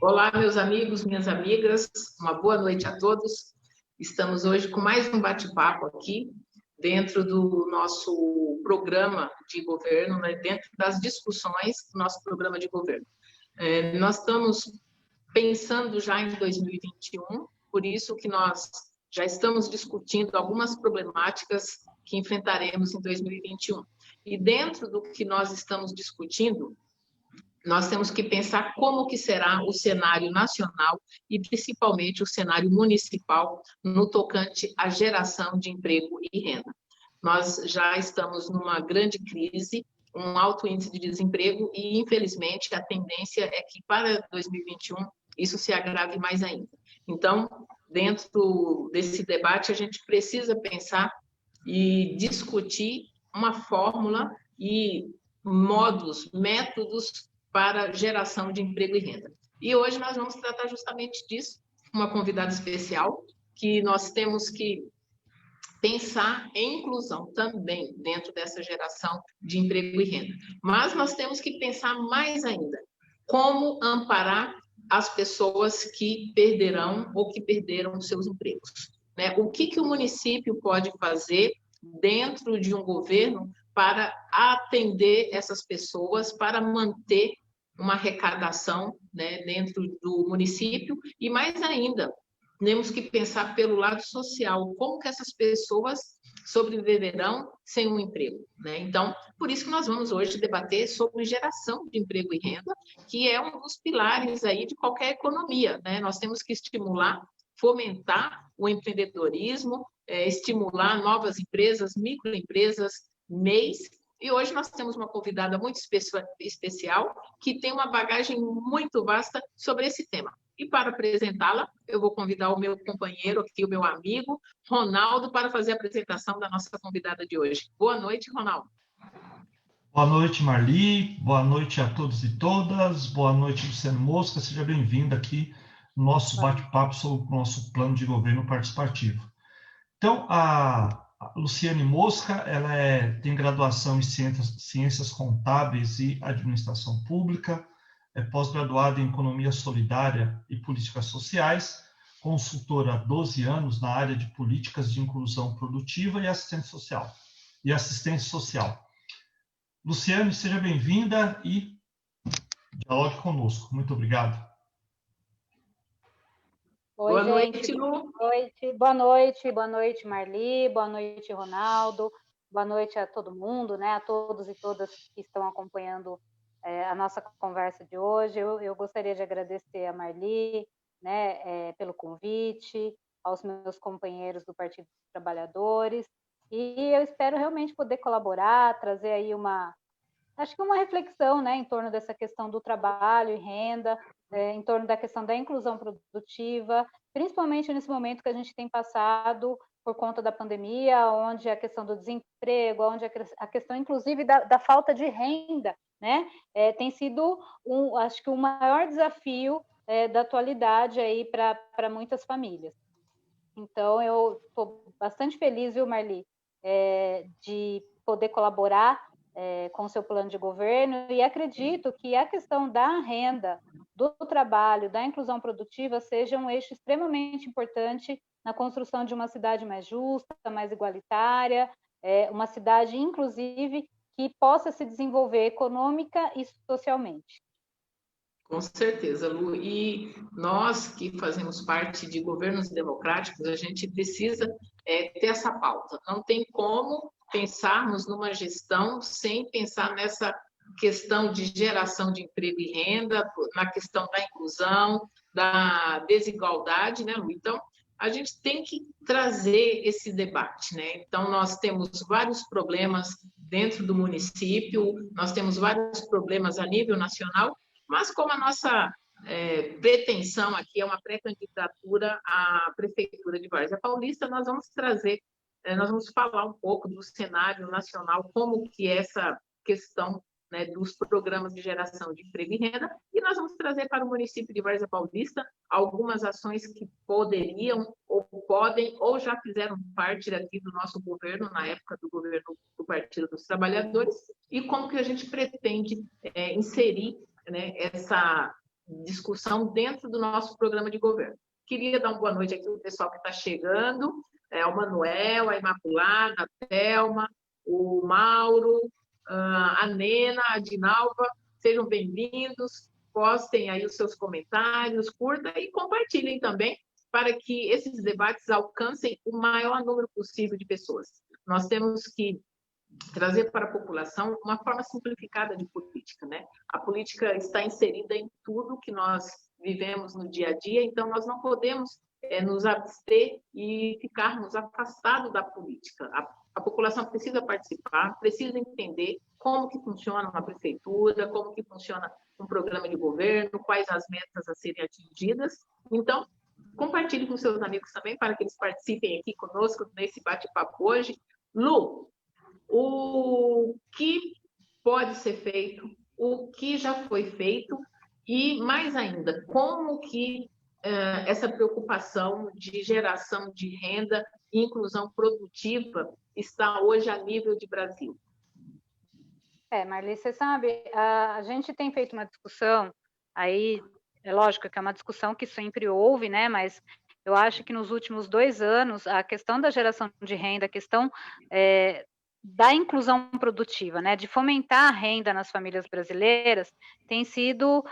Olá, meus amigos, minhas amigas, uma boa noite a todos. Estamos hoje com mais um bate-papo aqui, dentro do nosso programa de governo, né? Dentro das discussões do nosso programa de governo. Nós estamos pensando já em 2021, por isso que nós já estamos discutindo algumas problemáticas que enfrentaremos em 2021. E dentro do que nós estamos discutindo, nós temos que pensar como que será o cenário nacional e principalmente o cenário municipal no tocante à geração de emprego e renda. Nós já estamos numa grande crise, um alto índice de desemprego e, infelizmente, a tendência é que para 2021 isso se agrave mais ainda. Então, dentro desse debate, a gente precisa pensar e discutir uma fórmula e modos, métodos para geração de emprego e renda. E hoje nós vamos tratar justamente disso, uma convidada especial, que nós temos que pensar em inclusão também dentro dessa geração de emprego e renda. Mas nós temos que pensar mais ainda, como amparar as pessoas que perderão ou que perderam seus empregos, né? O que o município pode fazer dentro de um governo para atender essas pessoas, para manter uma arrecadação, né, dentro do município, e mais ainda, temos que pensar pelo lado social, como que essas pessoas sobreviverão sem um emprego, né? Então, por isso que nós vamos hoje debater sobre geração de emprego e renda, que é um dos pilares aí de qualquer economia, né? Nós temos que estimular, fomentar o empreendedorismo, estimular novas empresas, microempresas, MEIs. E hoje nós temos uma convidada muito especial, que tem uma bagagem muito vasta sobre esse tema. E para apresentá-la, eu vou convidar o meu companheiro aqui, o meu amigo, Ronaldo, para fazer a apresentação da nossa convidada de hoje. Boa noite, Ronaldo. Boa noite, Marli. Boa noite a todos e todas. Boa noite, Luciano Mosca. Seja bem-vinda aqui no nosso bate-papo sobre o nosso plano de governo participativo. Então, a Luciane Mosca, ela tem graduação em Ciências Contábeis e Administração Pública, é pós-graduada em Economia Solidária e Políticas Sociais, consultora há 12 anos na área de políticas de inclusão produtiva e assistência social. Luciane, seja bem-vinda e dialogue conosco. Muito obrigado. Oi, boa gente. Boa noite, Marli, boa noite, Ronaldo, boa noite a todo mundo, né, a todos e todas que estão acompanhando a nossa conversa de hoje. Eu gostaria de agradecer a Marli, né, pelo convite, aos meus companheiros do Partido dos Trabalhadores, e eu espero realmente poder colaborar, trazer aí acho que uma reflexão, né, em torno dessa questão do trabalho e renda, em torno da questão da inclusão produtiva, principalmente nesse momento que a gente tem passado por conta da pandemia, onde a questão do desemprego, onde a questão, inclusive, da falta de renda, né, tem sido, acho que o maior desafio da atualidade aí para muitas famílias. Então, eu estou bastante feliz, viu, Marli, de poder colaborar com o seu plano de governo, e acredito que a questão da renda, do trabalho, da inclusão produtiva seja um eixo extremamente importante na construção de uma cidade mais justa, mais igualitária, uma cidade, inclusive, que possa se desenvolver econômica e socialmente. Com certeza, Lu. E nós que fazemos parte de governos democráticos, a gente precisa ter essa pauta. Não tem como pensarmos numa gestão sem pensar nessa questão de geração de emprego e renda, na questão da inclusão, da desigualdade, né, Lu? Então, a gente tem que trazer esse debate, né? Então, nós temos vários problemas dentro do município, nós temos vários problemas a nível nacional, mas como a nossa pretensão aqui é uma pré-candidatura à Prefeitura de Várzea Paulista, nós vamos trazer, nós vamos falar um pouco do cenário nacional, como que é essa questão, né, dos programas de geração de emprego e renda, e nós vamos trazer para o município de Várzea Paulista algumas ações que poderiam, ou podem, ou já fizeram parte aqui do nosso governo, na época do governo do Partido dos Trabalhadores, e como que a gente pretende inserir, né, discussão dentro do nosso programa de governo. Queria dar uma boa noite aqui ao pessoal que está chegando, o Manuel, a Imaculada, a Thelma, o Mauro, a Nena, a Dinalva, sejam bem-vindos, postem aí os seus comentários, curtam e compartilhem também, para que esses debates alcancem o maior número possível de pessoas. Nós temos que trazer para a população uma forma simplificada de política, né? A política está inserida em tudo que nós vivemos no dia a dia, então nós não podemos nos abster e ficarmos afastados da política. A população precisa participar, precisa entender como que funciona uma prefeitura, como que funciona um programa de governo, quais as metas a serem atingidas. Então, compartilhe com seus amigos também, para que eles participem aqui conosco nesse bate-papo hoje. Lu, o que pode ser feito, o que já foi feito e, mais ainda, como que essa preocupação de geração de renda e inclusão produtiva está hoje a nível de Brasil? Marli, você sabe, a gente tem feito uma discussão, aí é lógico que é uma discussão que sempre houve, né, mas eu acho que nos últimos 2 anos, a questão da geração de renda, a questão da inclusão produtiva, né, de fomentar a renda nas famílias brasileiras, tem sido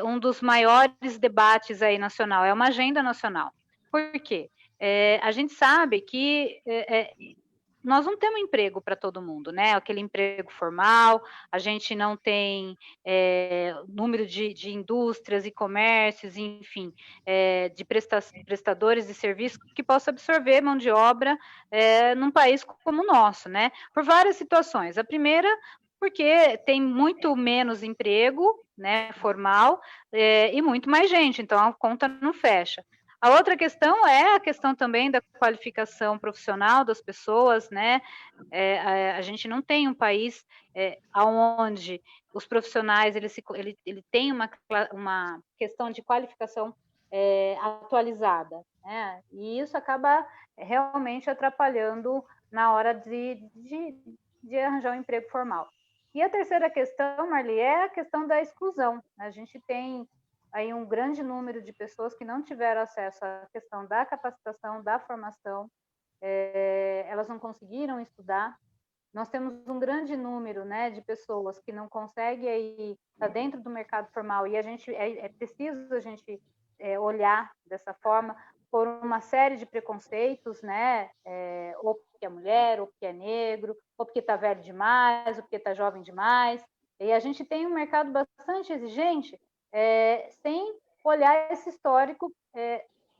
um dos maiores debates aí nacional, é uma agenda nacional. Por quê? A gente sabe que nós não temos emprego para todo mundo, né? Aquele emprego formal, a gente não tem número de indústrias e comércios, enfim, de prestadores de serviços que possa absorver mão de obra num país como o nosso, né? Por várias situações. A primeira, porque tem muito menos emprego, né, formal, e muito mais gente, então a conta não fecha. A outra questão é a questão também da qualificação profissional das pessoas, né? A gente não tem um país onde os profissionais ele tem uma questão de qualificação atualizada, né? E isso acaba realmente atrapalhando na hora de arranjar um emprego formal. E a terceira questão, Marli, é a questão da exclusão. A gente tem aí um grande número de pessoas que não tiveram acesso à questão da capacitação, da formação, elas não conseguiram estudar. Nós temos um grande número, né, de pessoas que não conseguem aí estar dentro do mercado formal, e a gente é preciso a gente olhar dessa forma por uma série de preconceitos, né, ou porque é mulher, ou porque é negro, ou porque está velho demais, ou porque está jovem demais. E a gente tem um mercado bastante exigente, sem olhar esse histórico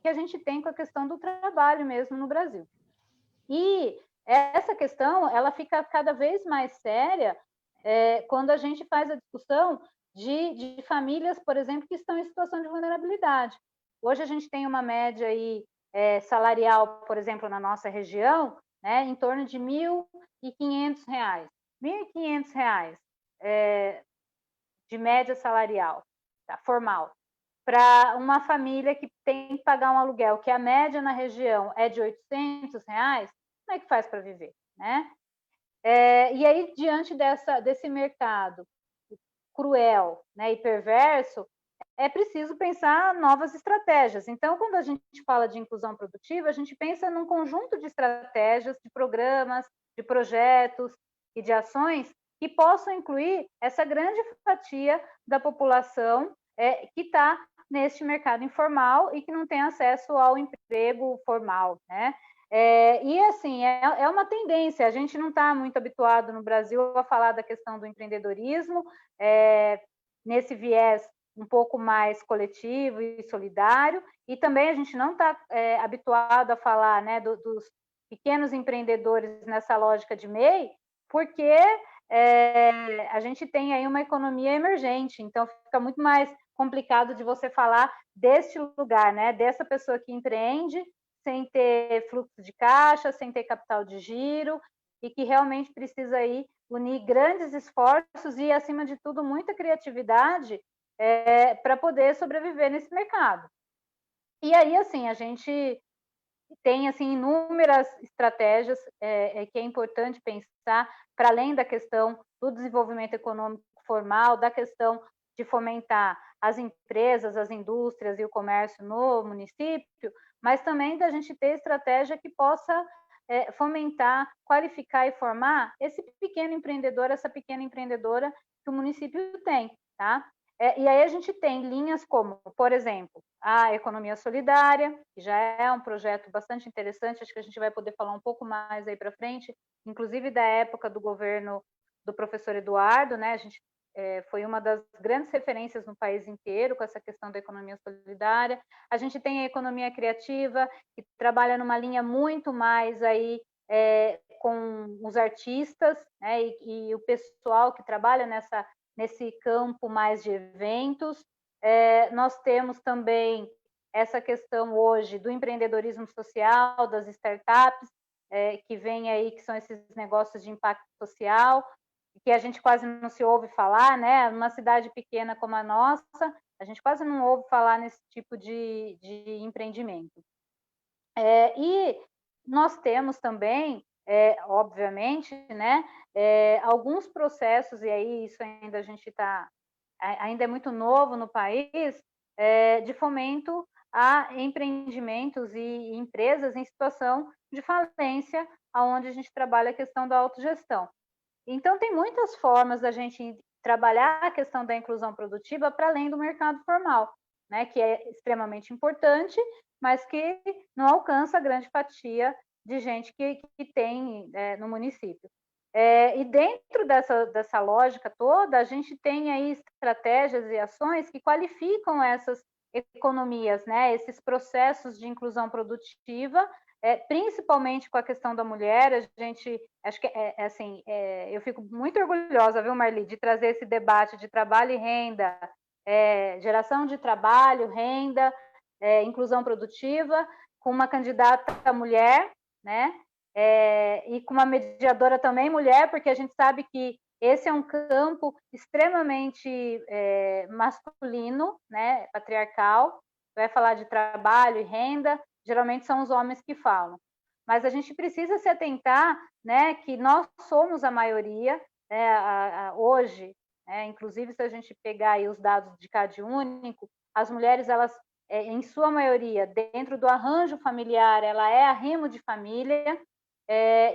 que a gente tem com a questão do trabalho mesmo no Brasil. E essa questão, ela fica cada vez mais séria quando a gente faz a discussão de famílias, por exemplo, que estão em situação de vulnerabilidade. Hoje a gente tem uma média aí, salarial, por exemplo, na nossa região, né, em torno de R$ 1.500. R$ 1.500 de média salarial, tá, formal, para uma família que tem que pagar um aluguel, que a média na região é de R$ 800, como é que faz para viver, né? E aí, diante desse mercado cruel, né, e perverso, é preciso pensar novas estratégias. Então, quando a gente fala de inclusão produtiva, a gente pensa num conjunto de estratégias, de programas, de projetos e de ações que possam incluir essa grande fatia da população que está neste mercado informal e que não tem acesso ao emprego formal, né? E, assim, é uma tendência, a gente não está muito habituado no Brasil a falar da questão do empreendedorismo, nesse viés um pouco mais coletivo e solidário, e também a gente não está habituado a falar, né, dos pequenos empreendedores nessa lógica de MEI, porque a gente tem aí uma economia emergente, então fica muito mais complicado de você falar deste lugar, né, dessa pessoa que empreende sem ter fluxo de caixa, sem ter capital de giro, e que realmente precisa aí unir grandes esforços e, acima de tudo, muita criatividade para poder sobreviver nesse mercado. E aí, assim, a gente tem assim inúmeras estratégias que é importante pensar, para além da questão do desenvolvimento econômico formal, da questão de fomentar as empresas, as indústrias e o comércio no município, mas também da gente ter estratégia que possa fomentar, qualificar e formar esse pequeno empreendedor, essa pequena empreendedora que o município tem, tá? E aí a gente tem linhas como, por exemplo, a economia solidária, que já é um projeto bastante interessante, acho que a gente vai poder falar um pouco mais aí para frente, inclusive da época do governo do professor Eduardo, né? A gente foi uma das grandes referências no país inteiro com essa questão da economia solidária. A gente tem a economia criativa, que trabalha numa linha muito mais aí com os artistas, né? E o pessoal que trabalha nesse campo mais de eventos. Nós temos também essa questão hoje do empreendedorismo social, das startups, que vem aí, que são esses negócios de impacto social, que a gente quase não se ouve falar, né? Numa cidade pequena como a nossa, a gente quase não ouve falar nesse tipo de empreendimento. E nós temos também, obviamente, né, alguns processos, e aí isso ainda a gente ainda é muito novo no país, de fomento a empreendimentos e empresas em situação de falência, onde a gente trabalha a questão da autogestão. Então, tem muitas formas da gente trabalhar a questão da inclusão produtiva para além do mercado formal, né, que é extremamente importante, mas que não alcança a grande fatia de gente que tem no município. E dentro dessa lógica toda, a gente tem aí estratégias e ações que qualificam essas economias, né, esses processos de inclusão produtiva, principalmente com a questão da mulher. A gente, acho que assim, eu fico muito orgulhosa, viu, Marli, de trazer esse debate de trabalho e renda, geração de trabalho, renda, inclusão produtiva, com uma candidata mulher, né, e com uma mediadora também mulher, porque a gente sabe que esse é um campo extremamente masculino, né, patriarcal. Vai falar de trabalho e renda, geralmente são os homens que falam. Mas a gente precisa se atentar, né, que nós somos a maioria, né, hoje, inclusive se a gente pegar aí os dados de CadÚnico, as mulheres, elas, em sua maioria, dentro do arranjo familiar, ela é arrimo de família,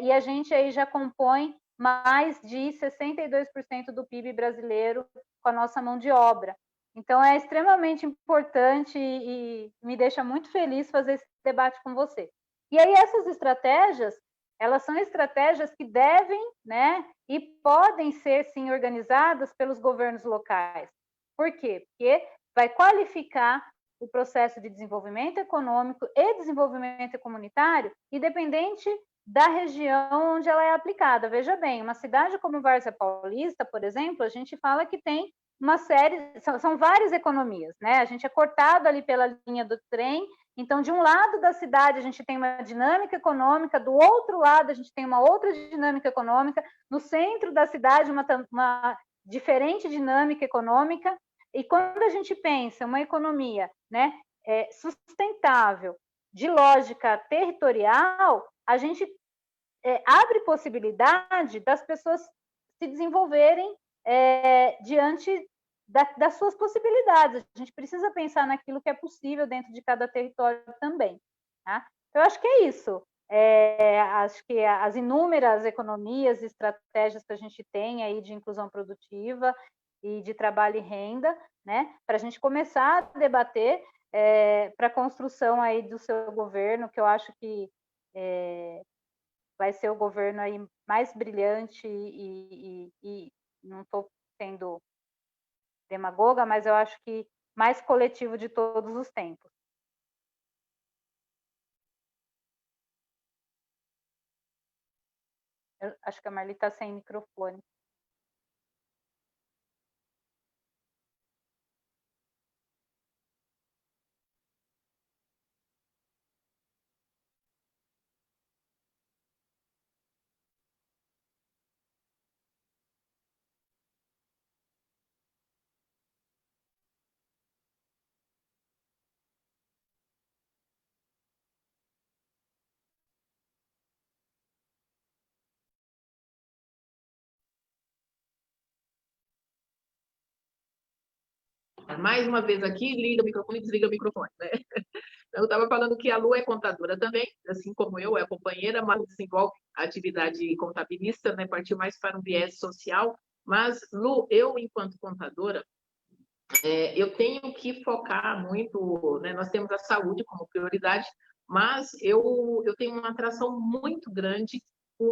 e a gente aí já compõe mais de 62% do PIB brasileiro com a nossa mão de obra. Então, é extremamente importante e me deixa muito feliz fazer esse debate com você. E aí, essas estratégias, elas são estratégias que devem, né, e podem ser, sim, organizadas pelos governos locais. Por quê? Porque vai qualificar o processo de desenvolvimento econômico e desenvolvimento comunitário, independente da região onde ela é aplicada. Veja bem, uma cidade como Várzea Paulista, por exemplo, a gente fala que tem uma série, são várias economias, né? A gente é cortado ali pela linha do trem, então de um lado da cidade a gente tem uma dinâmica econômica, do outro lado a gente tem uma outra dinâmica econômica, no centro da cidade uma diferente dinâmica econômica, e quando a gente pensa uma economia, né, sustentável, de lógica territorial, a gente abre possibilidade das pessoas se desenvolverem diante das suas possibilidades. A gente precisa pensar naquilo que é possível dentro de cada território também. Tá? Então, eu acho que é isso. Acho que as inúmeras economias e estratégias que a gente tem aí de inclusão produtiva e de trabalho e renda, né, para a gente começar a debater para a construção aí do seu governo, que eu acho que vai ser o governo aí mais brilhante e não estou sendo demagoga, mas eu acho que mais coletivo de todos os tempos. Eu acho que a Marli está sem microfone. Mais uma vez aqui, liga o microfone e desliga o microfone, né? Eu estava falando que a Lu é contadora também, assim como eu, é companheira, mas desenvolve a atividade contabilista, né? Partiu mais para um viés social. Mas, Lu, eu, enquanto contadora, eu tenho que focar muito, né? Nós temos a saúde como prioridade, mas eu tenho uma atração muito grande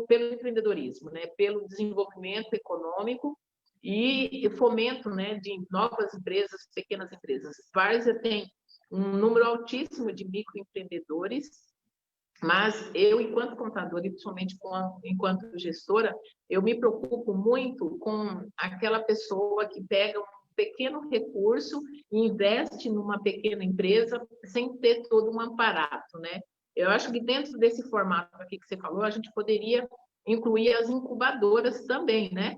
pelo empreendedorismo, né? Pelo desenvolvimento econômico e fomento, né, de novas empresas, pequenas empresas. Várzea tem um número altíssimo de microempreendedores, mas eu, enquanto contadora, e principalmente enquanto gestora, eu me preocupo muito com aquela pessoa que pega um pequeno recurso e investe numa pequena empresa sem ter todo um aparato, né? Eu acho que dentro desse formato aqui que você falou, a gente poderia incluir as incubadoras também, né?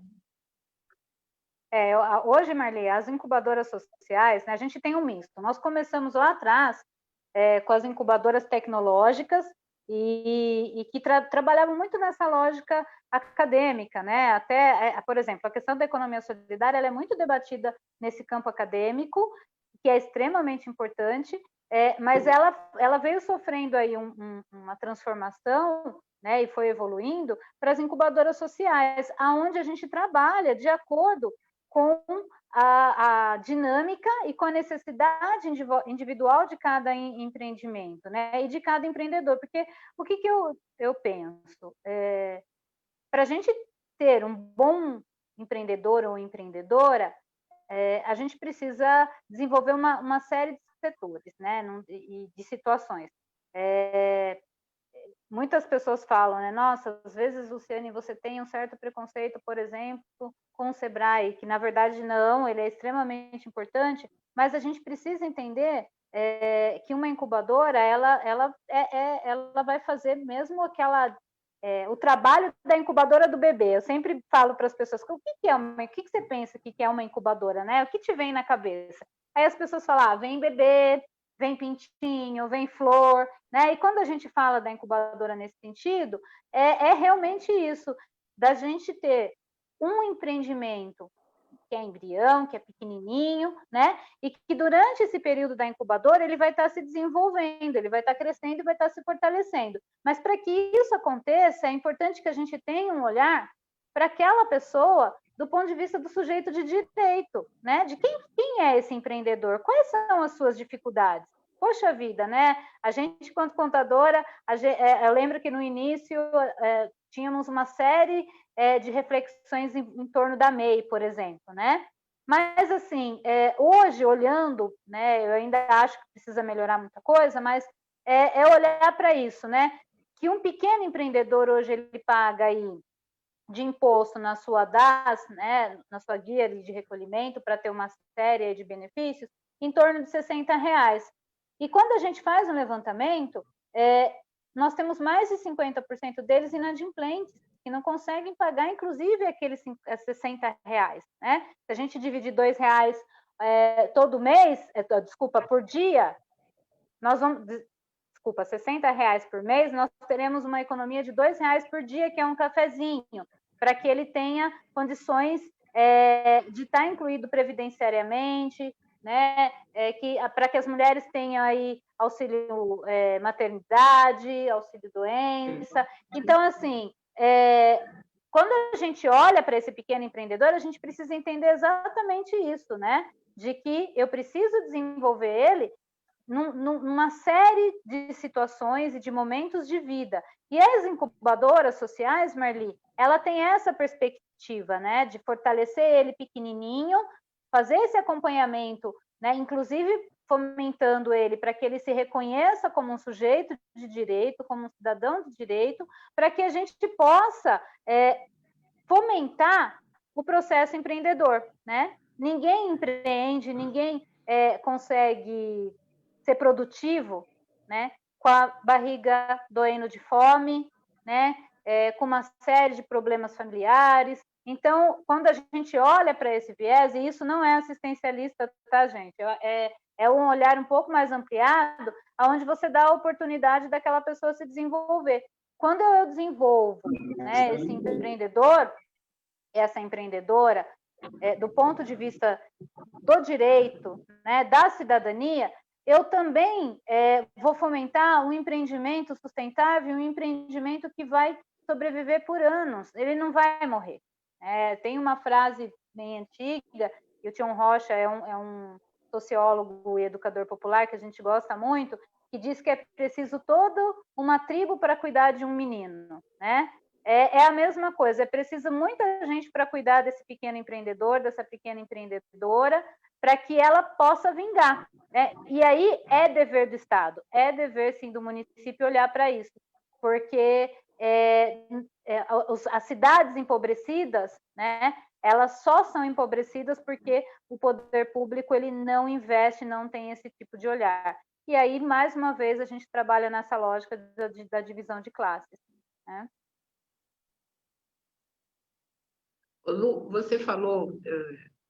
Hoje, Marli, as incubadoras sociais, né, a gente tem um misto. Nós começamos lá atrás com as incubadoras tecnológicas e que trabalhavam muito nessa lógica acadêmica, né? Até, por exemplo, a questão da economia solidária ela é muito debatida nesse campo acadêmico, que é extremamente importante, mas ela veio sofrendo aí uma transformação, né, e foi evoluindo para as incubadoras sociais, aonde a gente trabalha de acordo com a dinâmica e com a necessidade individual de cada empreendimento, né? E de cada empreendedor. Porque o que eu penso? Para a gente ter um bom empreendedor ou empreendedora, a gente precisa desenvolver uma série de setores, né? E de situações. Muitas pessoas falam, né? Nossa, às vezes, Luciane, você tem um certo preconceito, por exemplo, com o Sebrae, que na verdade não, ele é extremamente importante, mas a gente precisa entender que uma incubadora, ela vai fazer mesmo o trabalho da incubadora do bebê. Eu sempre falo para as pessoas, o que você pensa que é uma incubadora, né? O que te vem na cabeça? Aí as pessoas falam, vem bebê, vem pintinho, vem flor, né? E quando a gente fala da incubadora nesse sentido, é realmente isso, da gente ter um empreendimento que é embrião, que é pequenininho, né? E que durante esse período da incubadora ele vai estar se desenvolvendo, ele vai estar crescendo e vai estar se fortalecendo. Mas para que isso aconteça, é importante que a gente tenha um olhar para aquela pessoa do ponto de vista do sujeito de direito, né? De quem é esse empreendedor? Quais são as suas dificuldades? Poxa vida, né? A gente, quanto contadora, eu lembro que no início tínhamos uma série de reflexões em torno da MEI, por exemplo, né? Mas, assim, hoje, olhando, né, eu ainda acho que precisa melhorar muita coisa, mas olhar para isso, né? Que um pequeno empreendedor hoje ele paga aí de imposto na sua DAS, né, na sua guia de recolhimento, para ter uma série de benefícios, em torno de R$60. E quando a gente faz um levantamento, nós temos mais de 50% deles inadimplentes, que não conseguem pagar, inclusive, aqueles R$60, né? Se a gente dividir R$2 todo mês, por dia, nós vamos... R$60 por mês, nós teremos uma economia de R$2 por dia, que é um cafezinho, para que ele tenha condições de estar incluído previdenciariamente, né? Para que as mulheres tenham aí auxílio maternidade, auxílio doença. Então, assim, quando a gente olha para esse pequeno empreendedor, a gente precisa entender exatamente isso, né? De que eu preciso desenvolver ele numa série de situações e de momentos de vida. E as incubadoras sociais, Marli, ela tem essa perspectiva, né, de fortalecer ele pequenininho, fazer esse acompanhamento, né, inclusive fomentando ele para que ele se reconheça como um sujeito de direito, como um cidadão de direito, para que a gente possa fomentar o processo empreendedor, né? Ninguém empreende, ninguém consegue ser produtivo, né? Com a barriga doendo de fome, né? Com uma série de problemas familiares. Então, quando a gente olha para esse viés, e isso não é assistencialista, tá, gente? É um olhar um pouco mais ampliado, onde você dá a oportunidade daquela pessoa se desenvolver. Quando eu desenvolvo, né, esse empreendedor, essa empreendedora, do ponto de vista do direito, né, da cidadania, eu também vou fomentar um empreendimento sustentável, um empreendimento que vai sobreviver por anos, ele não vai morrer. Tem uma frase bem antiga, e o Tião Rocha é um sociólogo e educador popular que a gente gosta muito, que diz que é preciso toda uma tribo para cuidar de um menino, né? É a mesma coisa, é preciso muita gente para cuidar desse pequeno empreendedor, dessa pequena empreendedora, para que ela possa vingar, né? E aí é dever do Estado, é dever, sim, do município olhar para isso, porque as cidades empobrecidas, né, elas só são empobrecidas porque o poder público ele não investe, não tem esse tipo de olhar. E aí, mais uma vez, a gente trabalha nessa lógica da divisão de classes, né? Lu, você falou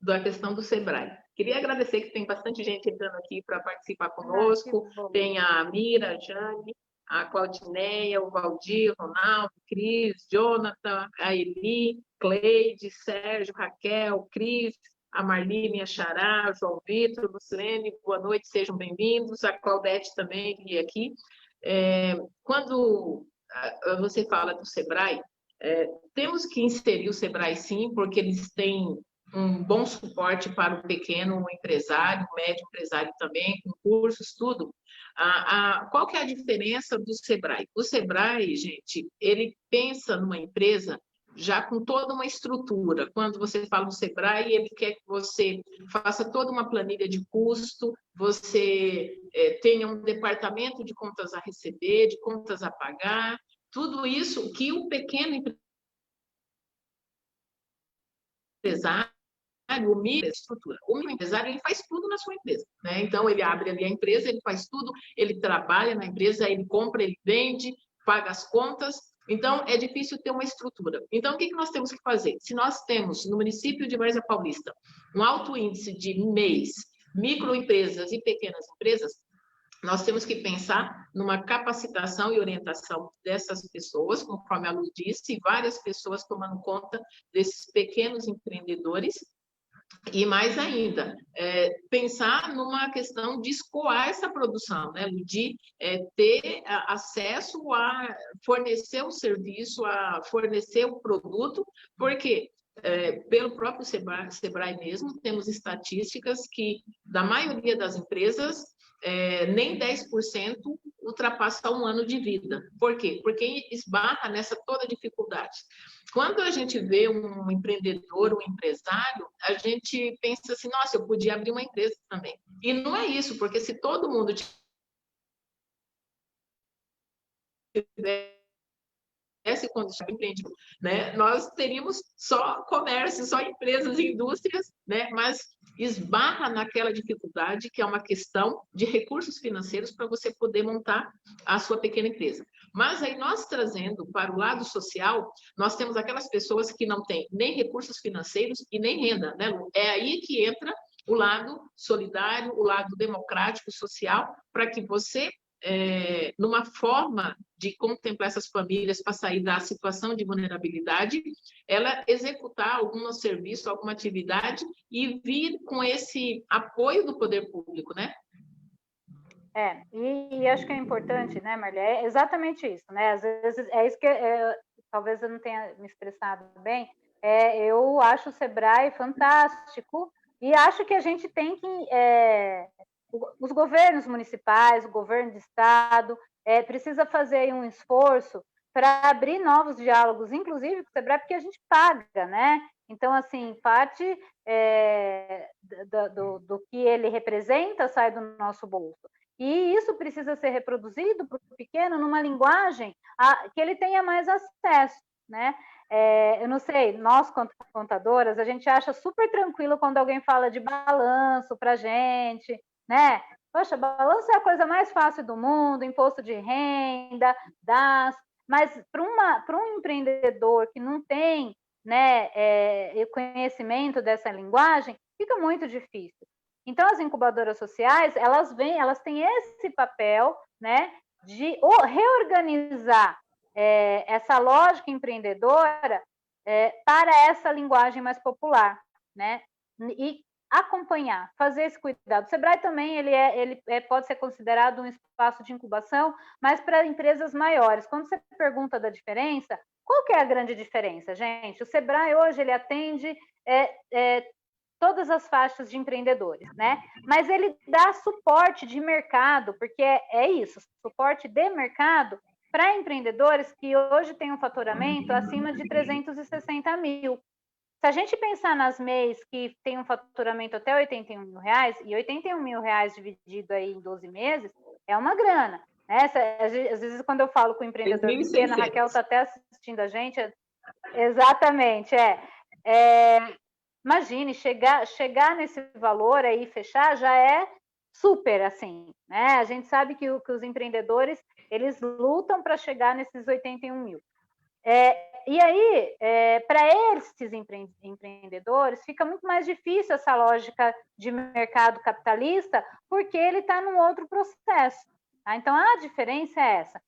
da questão do Sebrae. Queria agradecer que tem bastante gente entrando aqui para participar conosco. Tem a Mira, a Jane, a Claudineia, o Valdir, o Ronaldo, Cris, Jonathan, a Eli, Cleide, Sérgio, Raquel, Cris, a Marli, minha xará, o João Vitor, Lucilene, boa noite, sejam bem-vindos. A Claudete também, que é aqui. Quando você fala do Sebrae, temos que inserir o Sebrae, sim, porque eles têm um bom suporte para o pequeno empresário, o médio empresário também, com cursos, tudo. Qual que é a diferença do Sebrae? O Sebrae, gente, ele pensa numa empresa já com toda uma estrutura. Quando você fala do Sebrae, ele quer que você faça toda uma planilha de custo, você tenha um departamento de contas a receber, de contas a pagar, tudo isso que o pequeno empresário, o microestrutura. O microempresário, ele faz tudo na sua empresa, né? Então, ele abre ali a empresa, ele faz tudo, ele trabalha na empresa, ele compra, ele vende, paga as contas. Então, é difícil ter uma estrutura. Então, o que nós temos que fazer? Se nós temos, no município de Várzea Paulista, um alto índice de MEIs, microempresas e pequenas empresas, nós temos que pensar numa capacitação e orientação dessas pessoas, conforme a Lu disse, várias pessoas tomando conta desses pequenos empreendedores, e mais ainda, pensar numa questão de escoar essa produção, né? De ter acesso a fornecer o serviço, a fornecer o produto, porque pelo próprio Sebrae mesmo, temos estatísticas que, da maioria das empresas, nem 10% ultrapassa um ano de vida. Por quê? Porque esbarra nessa toda dificuldade. Quando a gente vê um empreendedor, um empresário, a gente pensa assim, nossa, eu podia abrir uma empresa também. E não é isso, porque se todo mundo tivesse condição de empreendimento, né, nós teríamos só comércio, só empresas e indústrias, né, mas esbarra naquela dificuldade que é uma questão de recursos financeiros para você poder montar a sua pequena empresa. Mas aí nós trazendo para o lado social, nós temos aquelas pessoas que não têm nem recursos financeiros e nem renda, né, Lu? É aí que entra o lado solidário, o lado democrático, social, para que você numa forma de contemplar essas famílias para sair da situação de vulnerabilidade, ela executar algum serviço, alguma atividade e vir com esse apoio do poder público, né? E acho que é importante, né, Marli? É exatamente isso, né? Às vezes é isso que talvez eu não tenha me expressado bem. Eu acho o Sebrae fantástico e acho que a gente tem que os governos municipais, o governo de estado, precisa fazer um esforço para abrir novos diálogos, inclusive com o Sebrae, porque a gente paga, né? Então, assim, parte do que ele representa sai do nosso bolso. E isso precisa ser reproduzido para o pequeno numa linguagem que ele tenha mais acesso, né? Eu não sei, nós contadoras, a gente acha super tranquilo quando alguém fala de balanço para a gente, né? Poxa, balanço é a coisa mais fácil do mundo, imposto de renda, mas para um empreendedor que não tem, né, conhecimento dessa linguagem, fica muito difícil. Então, as incubadoras sociais, elas têm esse papel, né, de reorganizar essa lógica empreendedora para essa linguagem mais popular. né? E acompanhar, fazer esse cuidado. O Sebrae também ele pode ser considerado um espaço de incubação, mas para empresas maiores. Quando você pergunta da diferença, qual que é a grande diferença, gente? O Sebrae hoje ele atende todas as faixas de empreendedores, né? Mas ele dá suporte de mercado, porque é isso, suporte de mercado para empreendedores que hoje têm um faturamento acima de 360 mil. Se a gente pensar nas MEIs que tem um faturamento até 81 mil reais, e 81 mil reais dividido aí em 12 meses, é uma grana. Né? Às vezes, quando eu falo com o empreendedor pequeno, a Raquel está até assistindo a gente, exatamente, imagine, chegar nesse valor aí, fechar, já é super, assim, né? A gente sabe que os empreendedores, eles lutam para chegar nesses 81 mil. E aí, para esses empreendedores, fica muito mais difícil essa lógica de mercado capitalista, porque ele está num outro processo. Tá? Então, a diferença é essa.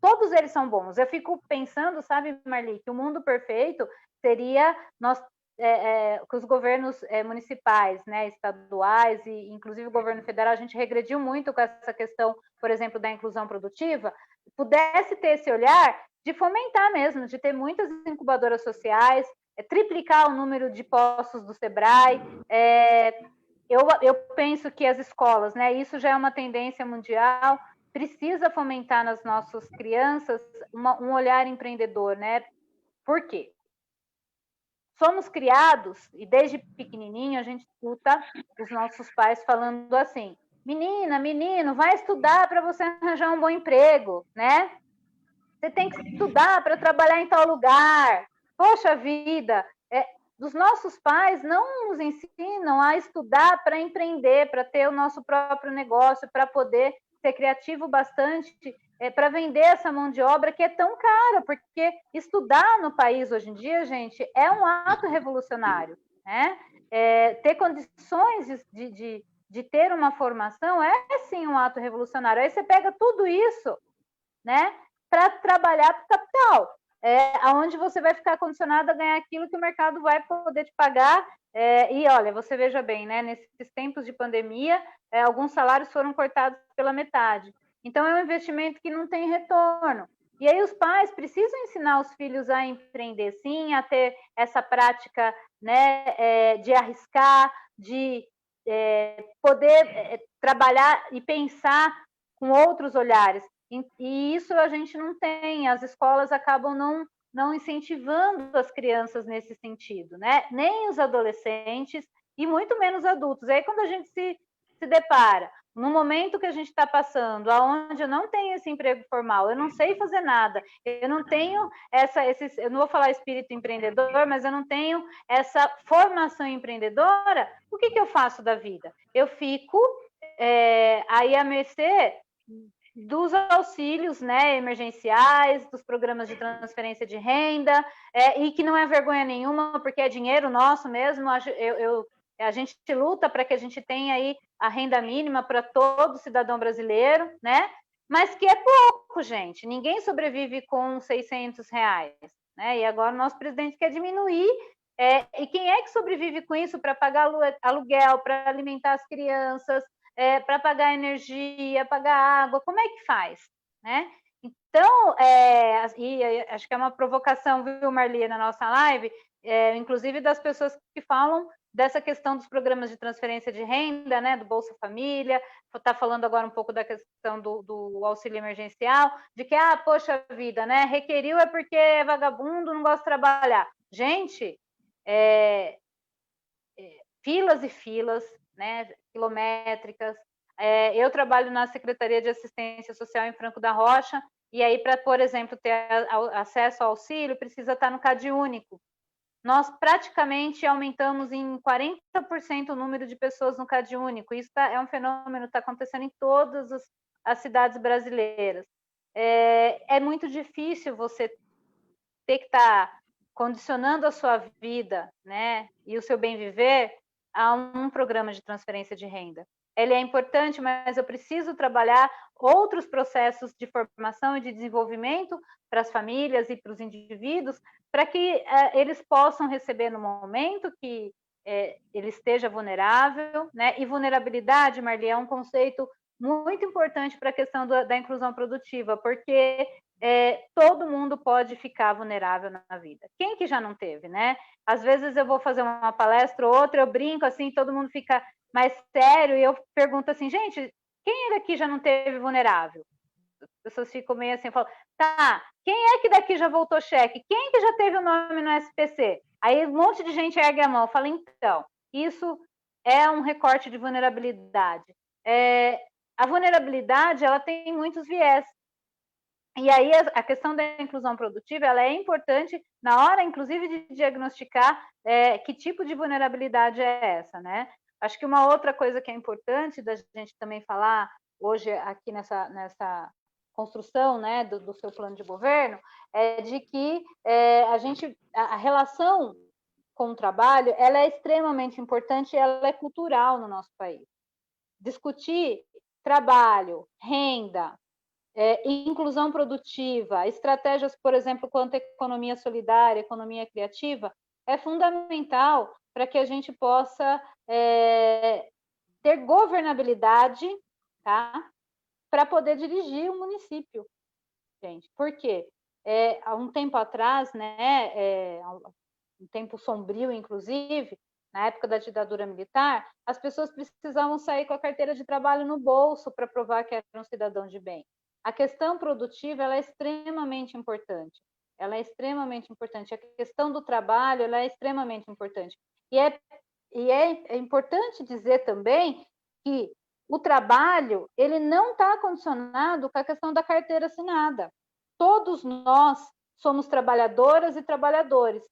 Todos eles são bons. Eu fico pensando, sabe, Marli, que o mundo perfeito seria que os governos municipais, né, estaduais e inclusive o governo federal, a gente regrediu muito com essa questão, por exemplo, da inclusão produtiva, pudesse ter esse olhar de fomentar mesmo, de ter muitas incubadoras sociais, triplicar o número de postos do Sebrae. Eu penso que as escolas, né, isso já é uma tendência mundial, precisa fomentar nas nossas crianças um olhar empreendedor, né? Por quê? Somos criados, e desde pequenininho a gente escuta os nossos pais falando assim, menina, menino, vai estudar para você arranjar um bom emprego, né? Você tem que estudar para trabalhar em tal lugar. Poxa vida, os nossos pais não nos ensinam a estudar para empreender, para ter o nosso próprio negócio, para poder ser criativo bastante, para vender essa mão de obra que é tão cara, porque estudar no país hoje em dia, gente, é um ato revolucionário, né? Ter condições de ter uma formação é sim um ato revolucionário. Aí você pega tudo isso, né, para trabalhar para o capital, aonde você vai ficar condicionado a ganhar aquilo que o mercado vai poder te pagar. E olha, você veja bem, né, nesses tempos de pandemia, alguns salários foram cortados pela metade. Então, é um investimento que não tem retorno. E aí os pais precisam ensinar os filhos a empreender, sim, a ter essa prática, né, de arriscar, de poder trabalhar e pensar com outros olhares. E isso a gente não tem, as escolas acabam não incentivando as crianças nesse sentido, né? Nem os adolescentes e muito menos adultos. Aí quando a gente se depara no momento que a gente está passando, aonde eu não tenho esse emprego formal, eu não sei fazer nada, eu não tenho eu não vou falar espírito empreendedor, mas eu não tenho essa formação empreendedora, o que eu faço da vida? Eu fico aí à mercê dos auxílios, né, emergenciais, dos programas de transferência de renda, e que não é vergonha nenhuma, porque é dinheiro nosso mesmo. A gente luta para que a gente tenha aí a renda mínima para todo cidadão brasileiro, né? Mas que é pouco, gente. Ninguém sobrevive com 600 reais, né? E agora o nosso presidente quer diminuir. E quem é que sobrevive com isso para pagar aluguel, para alimentar as crianças, para pagar energia, pagar água, como é que faz, né? Então, e acho que é uma provocação, viu, Marli, na nossa live, inclusive das pessoas que falam dessa questão dos programas de transferência de renda, né, do Bolsa Família, está falando agora um pouco da questão do auxílio emergencial, de que, poxa vida, né, requeriu é porque é vagabundo, não gosta de trabalhar. Gente, filas e filas, né, quilométricas. Eu trabalho na Secretaria de Assistência Social em Franco da Rocha, e aí, para, por exemplo, ter acesso ao auxílio, precisa estar no CadÚnico. Nós praticamente aumentamos em 40% o número de pessoas no CadÚnico. Isso é um fenômeno que está acontecendo em todas as cidades brasileiras. É muito difícil você ter que estar condicionando a sua vida, né, e o seu bem viver a um programa de transferência de renda. ele é importante, mas eu preciso trabalhar outros processos de formação e de desenvolvimento para as famílias e para os indivíduos, para que eles possam receber no momento que ele esteja vulnerável, né? E vulnerabilidade, Marli, é um conceito muito importante para a questão da inclusão produtiva, porque todo mundo pode ficar vulnerável na vida. Quem que já não teve, né? Às vezes eu vou fazer uma palestra ou outra, eu brinco assim, todo mundo fica mais sério e eu pergunto assim, gente, quem daqui já não teve vulnerável? As pessoas ficam meio assim, falam, tá, quem é que daqui já voltou cheque? Quem que já teve o nome no SPC? Aí um monte de gente ergue a mão, fala, então, isso é um recorte de vulnerabilidade. A vulnerabilidade, ela tem muitos viés. E aí a questão da inclusão produtiva, ela é importante na hora, inclusive, de diagnosticar que tipo de vulnerabilidade é essa, né? Acho que uma outra coisa que é importante da gente também falar hoje aqui nessa construção, né, do seu plano de governo, é de que a relação com o trabalho, ela é extremamente importante e ela é cultural no nosso país. Discutir trabalho, renda, inclusão produtiva, estratégias, por exemplo, quanto à economia solidária, economia criativa, é fundamental para que a gente possa ter governabilidade, tá? Para poder dirigir o município, gente. Por quê? Há um tempo atrás, né, um tempo sombrio, inclusive, na época da ditadura militar, as pessoas precisavam sair com a carteira de trabalho no bolso para provar que eram cidadão de bem. A questão produtiva, ela é extremamente importante. Ela é extremamente importante. A questão do trabalho, ela é extremamente importante. E é importante dizer também que o trabalho, ele não está condicionado com a questão da carteira assinada. Todos nós somos trabalhadoras e trabalhadores.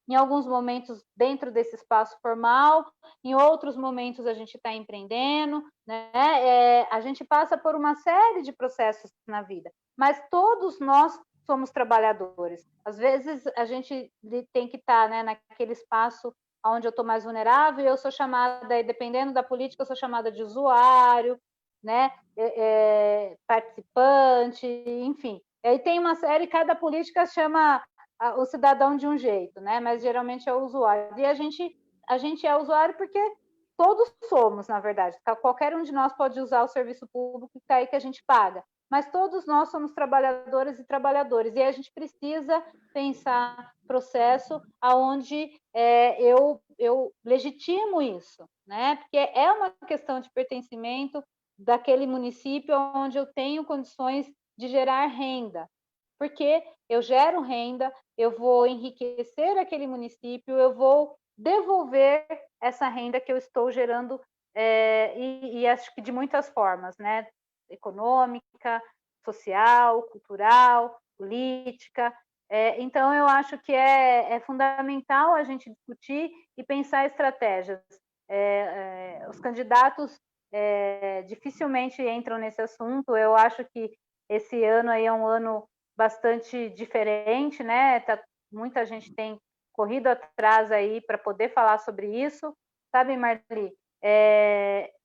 Em alguns momentos dentro desse espaço formal, em outros momentos a gente está empreendendo, né? A gente passa por uma série de processos na vida, mas todos nós somos trabalhadores. Às vezes a gente tem que estar, né, naquele espaço onde eu estou mais vulnerável, eu sou chamada, dependendo da política, eu sou chamada de usuário, né? Participante, enfim. E aí tem uma série, cada política chama o cidadão de um jeito, né? Mas geralmente é o usuário. E a gente é usuário porque todos somos, na verdade. Qualquer um de nós pode usar o serviço público que está aí que a gente paga. Mas todos nós somos trabalhadoras e trabalhadores. E a gente precisa pensar processo aonde eu legitimo isso, né? Porque é uma questão de pertencimento daquele município onde eu tenho condições de gerar renda, porque eu gero renda, eu vou enriquecer aquele município, eu vou devolver essa renda que eu estou gerando, e acho que de muitas formas, né? Econômica, social, cultural, política. Então, eu acho que é fundamental a gente discutir e pensar estratégias. Os candidatos dificilmente entram nesse assunto, eu acho que esse ano aí é um ano bastante diferente, né? Muita gente tem corrido atrás aí para poder falar sobre isso, sabe, Marli?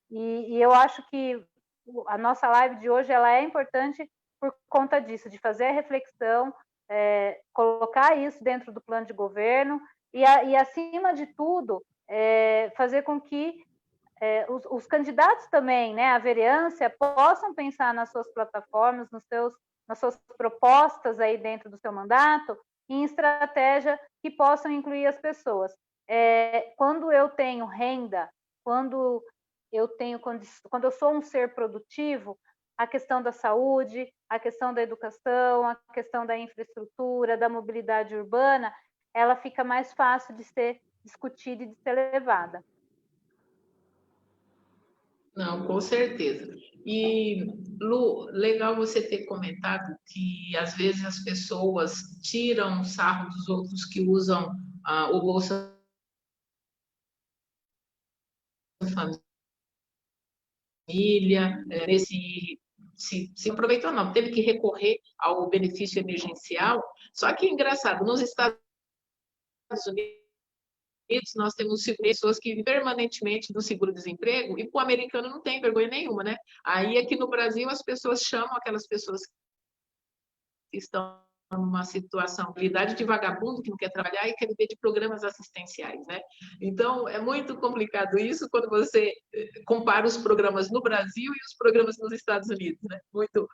E eu acho que a nossa live de hoje ela é importante por conta disso, de fazer a reflexão, colocar isso dentro do plano de governo e acima de tudo, fazer com que os candidatos também, né, a vereança, possam pensar nas suas plataformas, nas suas propostas aí dentro do seu mandato, em estratégia que possam incluir as pessoas. Quando eu tenho renda, quando eu sou um ser produtivo, a questão da saúde, a questão da educação, a questão da infraestrutura, da mobilidade urbana, ela fica mais fácil de ser discutida e de ser levada. Não, com certeza. E, Lu, legal você ter comentado que às vezes as pessoas tiram sarro dos outros que usam o Bolsa Família, se aproveitou não, teve que recorrer ao benefício emergencial. Só que engraçado, nos Estados Unidos nós temos pessoas que vivem permanentemente no seguro-desemprego, e o americano não tem vergonha nenhuma, né? Aí, aqui no Brasil, as pessoas chamam aquelas pessoas que estão numa situação, habilidade de vagabundo, que não quer trabalhar e quer viver de programas assistenciais, né? Então, é muito complicado isso quando você compara os programas no Brasil e os programas nos Estados Unidos, né? Muito...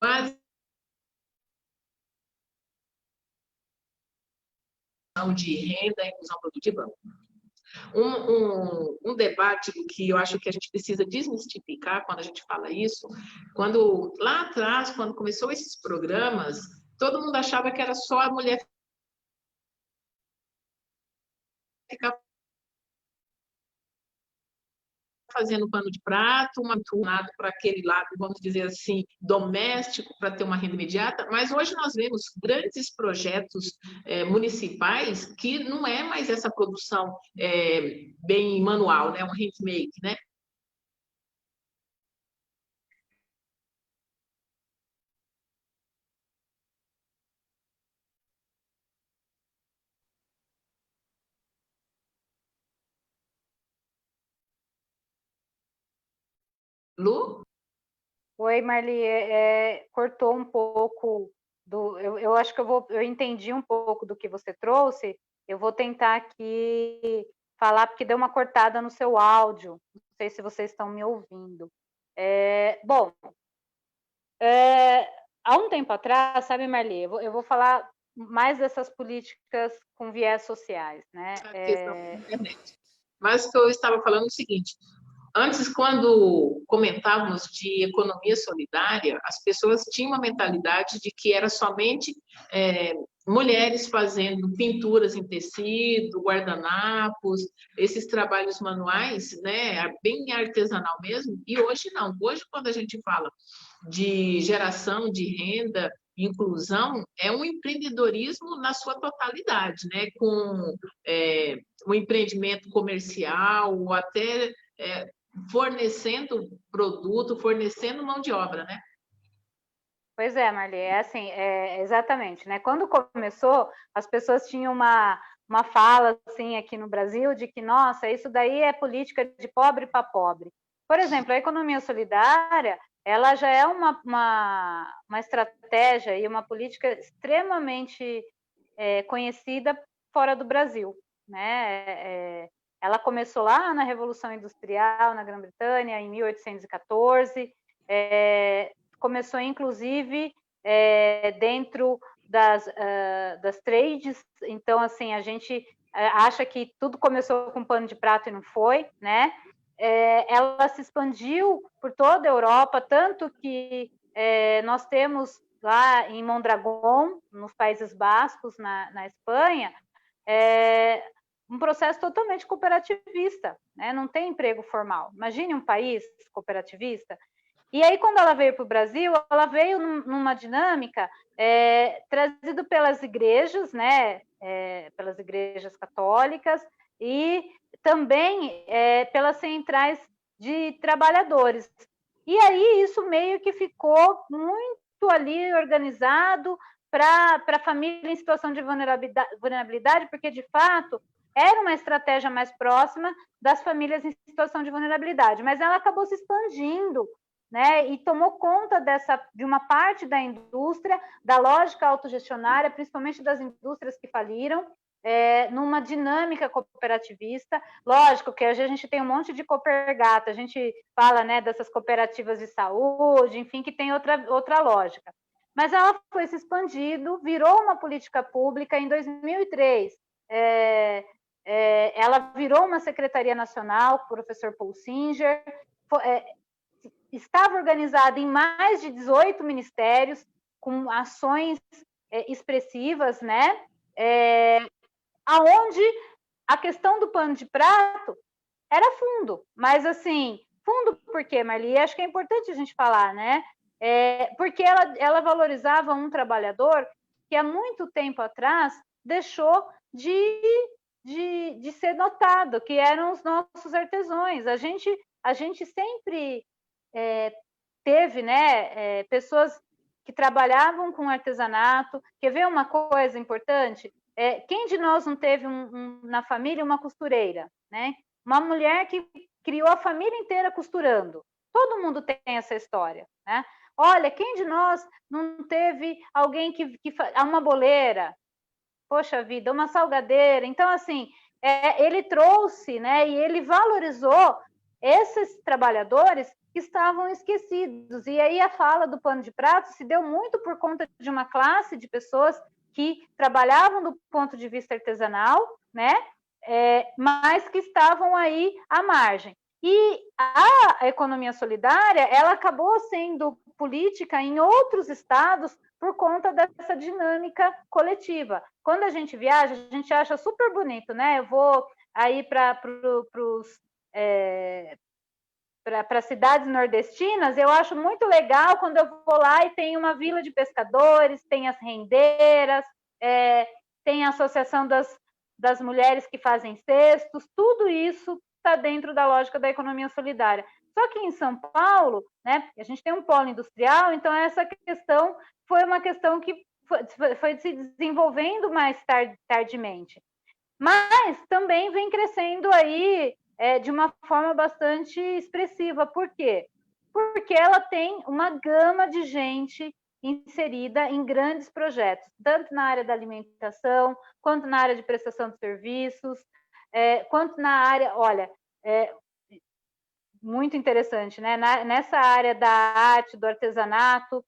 Mas de renda e inclusão produtiva. Um debate que eu acho que a gente precisa desmistificar quando a gente fala isso, quando lá atrás, quando começou esses programas, todo mundo achava que era só a mulher ficar fazendo pano de prato, uma tornado para aquele lado, vamos dizer assim, doméstico, para ter uma renda imediata, mas hoje nós vemos grandes projetos municipais que não é mais essa produção bem manual, né? Um handmade, né? Lu? Oi, Marli, cortou um pouco eu acho que eu entendi um pouco do que você trouxe. Eu vou tentar aqui falar, porque deu uma cortada no seu áudio. Não sei se vocês estão me ouvindo. Bom, há um tempo atrás, sabe, Marli, eu vou falar mais dessas políticas com viés sociais, né? Mas o que eu estava falando é o seguinte: antes, quando comentávamos de economia solidária, as pessoas tinham uma mentalidade de que era somente mulheres fazendo pinturas em tecido, guardanapos, esses trabalhos manuais, né, bem artesanal mesmo, e hoje não. Hoje, quando a gente fala de geração de renda, inclusão, é um empreendedorismo na sua totalidade, né, com um empreendimento comercial, ou até fornecendo produto, fornecendo mão de obra, né? Pois é, Marli, assim, exatamente, né? Quando começou, as pessoas tinham uma fala, assim, aqui no Brasil, de que, nossa, isso daí é política de pobre para pobre. Por exemplo, a economia solidária, ela já é uma estratégia e uma política extremamente conhecida fora do Brasil, né? Ela começou lá na Revolução Industrial, na Grã-Bretanha, em 1814, começou, inclusive, dentro das trades. Então, assim, a gente acha que tudo começou com pano de prato e não foi, né? Ela se expandiu por toda a Europa, tanto que nós temos lá em Mondragón, nos Países Bascos, na Espanha, um processo totalmente cooperativista, né? Não tem emprego formal. Imagine um país cooperativista. E aí, quando ela veio para o Brasil, ela veio numa dinâmica trazida pelas igrejas, né? Pelas igrejas católicas e também pelas centrais de trabalhadores. E aí, isso meio que ficou muito ali organizado para a família em situação de vulnerabilidade, porque, de fato, era uma estratégia mais próxima das famílias em situação de vulnerabilidade, mas ela acabou se expandindo, né, e tomou conta de uma parte da indústria, da lógica autogestionária, principalmente das indústrias que faliram, numa dinâmica cooperativista. Lógico que hoje a gente tem um monte de Coopergata, a gente fala, né, dessas cooperativas de saúde, enfim, que tem outra lógica. Mas ela foi se expandindo, virou uma política pública. Em 2003, ela virou uma secretaria nacional, com o professor Paul Singer, estava organizada em mais de 18 ministérios, com ações expressivas, né? Aonde a questão do pano de prato era fundo, mas assim, fundo por quê, Marli? Acho que é importante a gente falar, né? Porque ela valorizava um trabalhador que há muito tempo atrás deixou de ser notado, que eram os nossos artesãos. A gente sempre teve, né, pessoas que trabalhavam com artesanato. Quer ver uma coisa importante? quem de nós não teve na família uma costureira, né? Uma mulher que criou a família inteira costurando. Todo mundo tem essa história, né? Olha, quem de nós não teve alguém que uma boleira? Poxa vida, uma salgadeira. Então, assim, ele trouxe, né? E ele valorizou esses trabalhadores que estavam esquecidos. E aí a fala do pano de prato se deu muito por conta de uma classe de pessoas que trabalhavam do ponto de vista artesanal, né? Mas que estavam aí à margem. E a economia solidária, ela acabou sendo política em outros estados por conta dessa dinâmica coletiva. Quando a gente viaja, a gente acha super bonito, né? Eu vou aí para as cidades nordestinas, eu acho muito legal quando eu vou lá e tem uma vila de pescadores, tem as rendeiras, tem a associação das mulheres que fazem cestos, tudo isso está dentro da lógica da economia solidária. Só que em São Paulo, né, a gente tem um polo industrial, então essa questão foi uma questão que foi se desenvolvendo mais tardiamente. Mas também vem crescendo aí de uma forma bastante expressiva. Por quê? Porque ela tem uma gama de gente inserida em grandes projetos, tanto na área da alimentação, quanto na área de prestação de serviços, quanto na área, olha, muito interessante, né? Nessa área da arte, do artesanato,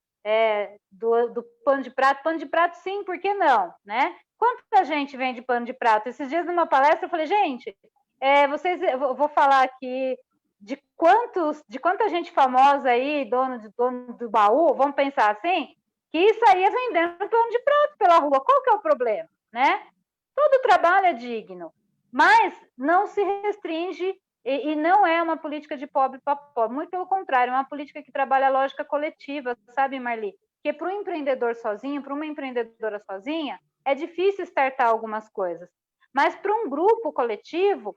do pano de prato sim, por que não, né? Quanta gente vende pano de prato? Esses dias numa palestra eu falei, gente, eu vou falar aqui de quanta gente famosa aí, dono do baú, vamos pensar assim, que saía vendendo pano de prato pela rua. Qual que é o problema, né? Todo trabalho é digno, mas não se restringe e não é uma política de pobre para pobre, muito pelo contrário, é uma política que trabalha a lógica coletiva, sabe, Marli? Porque para um empreendedor sozinho, para uma empreendedora sozinha, é difícil startar algumas coisas. Mas para um grupo coletivo,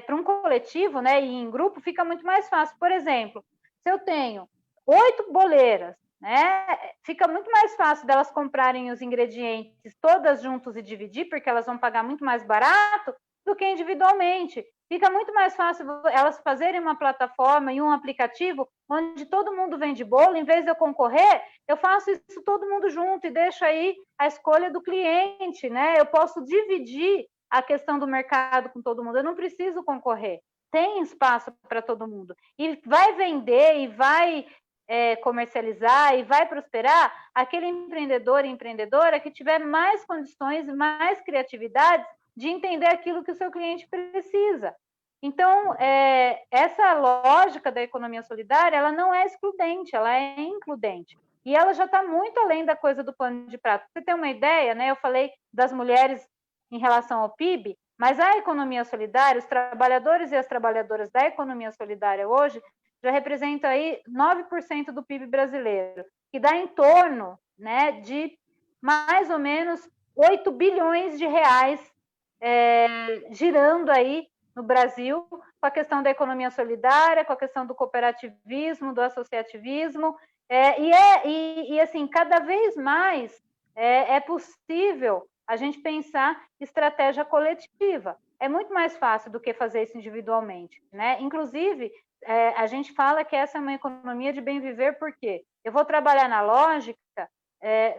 para um coletivo, né, e em grupo, fica muito mais fácil. Por exemplo, se eu tenho 8 boleiras, né, fica muito mais fácil delas comprarem os ingredientes todas juntos e dividir, porque elas vão pagar muito mais barato do que individualmente. Fica muito mais fácil elas fazerem uma plataforma e um aplicativo onde todo mundo vende bolo, em vez de eu concorrer, eu faço isso todo mundo junto e deixo aí a escolha do cliente, né? Eu posso dividir a questão do mercado com todo mundo, eu não preciso concorrer. Tem espaço para todo mundo. E vai vender e vai comercializar e vai prosperar aquele empreendedor e empreendedora que tiver mais condições e mais criatividade de entender aquilo que o seu cliente precisa. Então, essa lógica da economia solidária, ela não é excludente, ela é includente. E ela já está muito além da coisa do pano de prato. Você tem uma ideia, né? Eu falei das mulheres em relação ao PIB, mas a economia solidária, os trabalhadores e as trabalhadoras da economia solidária hoje, já representam aí 9% do PIB brasileiro, que dá em torno, né, de mais ou menos 8 bilhões de reais girando aí no Brasil, com a questão da economia solidária, com a questão do cooperativismo, do associativismo, e assim, cada vez mais é possível a gente pensar estratégia coletiva. É muito mais fácil do que fazer isso individualmente, né? Inclusive, a gente fala que essa é uma economia de bem viver, porque eu vou trabalhar na lógica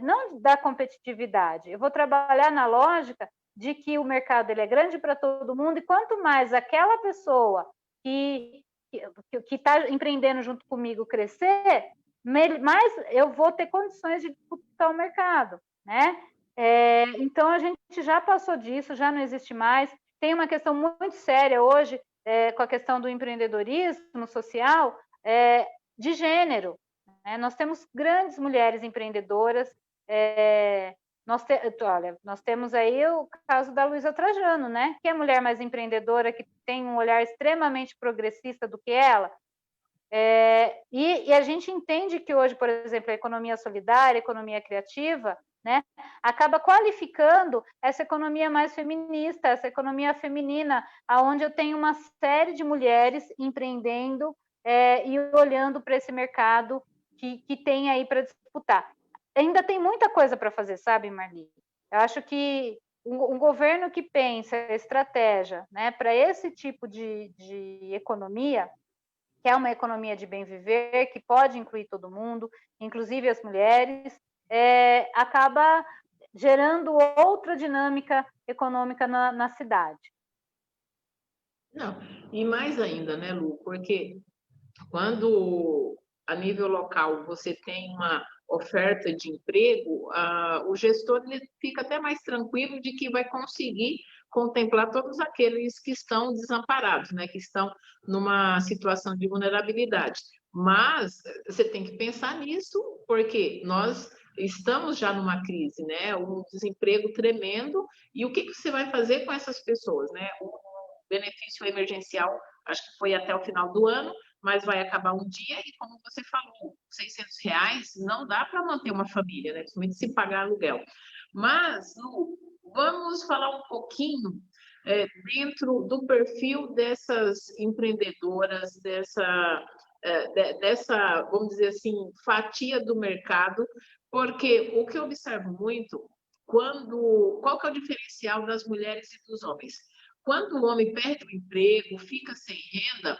não da competitividade, eu vou trabalhar na lógica de que o mercado ele é grande para todo mundo, e quanto mais aquela pessoa que está empreendendo junto comigo crescer, mais eu vou ter condições de disputar o mercado, né? Então, a gente já passou disso, já não existe mais. Tem uma questão muito séria hoje com a questão do empreendedorismo social de gênero. Né? Nós temos grandes mulheres empreendedoras, nós temos aí o caso da Luísa Trajano, né? Que é a mulher mais empreendedora, que tem um olhar extremamente progressista do que ela. E a gente entende que hoje, por exemplo, a economia solidária, a economia criativa, né, acaba qualificando essa economia mais feminista, essa economia feminina, onde eu tenho uma série de mulheres empreendendo e olhando para esse mercado que tem aí para disputar. Ainda tem muita coisa para fazer, sabe, Marli? Eu acho que um governo que pensa estratégia, né, para esse tipo de economia, que é uma economia de bem viver, que pode incluir todo mundo, inclusive as mulheres, acaba gerando outra dinâmica econômica na cidade. Não, e mais ainda, né, Lu, porque quando a nível local você tem uma oferta de emprego, o gestor ele fica até mais tranquilo de que vai conseguir contemplar todos aqueles que estão desamparados, né, que estão numa situação de vulnerabilidade. Mas você tem que pensar nisso, porque nós estamos já numa crise, né, um desemprego tremendo, e o que você vai fazer com essas pessoas, né? O benefício emergencial, acho que foi até o final do ano, mas vai acabar um dia e, como você falou, R$ 600 não dá para manter uma família, né? Principalmente se pagar aluguel. Mas, Lu, vamos falar um pouquinho dentro do perfil dessas empreendedoras, dessa, vamos dizer assim, fatia do mercado, porque o que eu observo muito, qual que é o diferencial das mulheres e dos homens? Quando o homem perde o emprego, fica sem renda,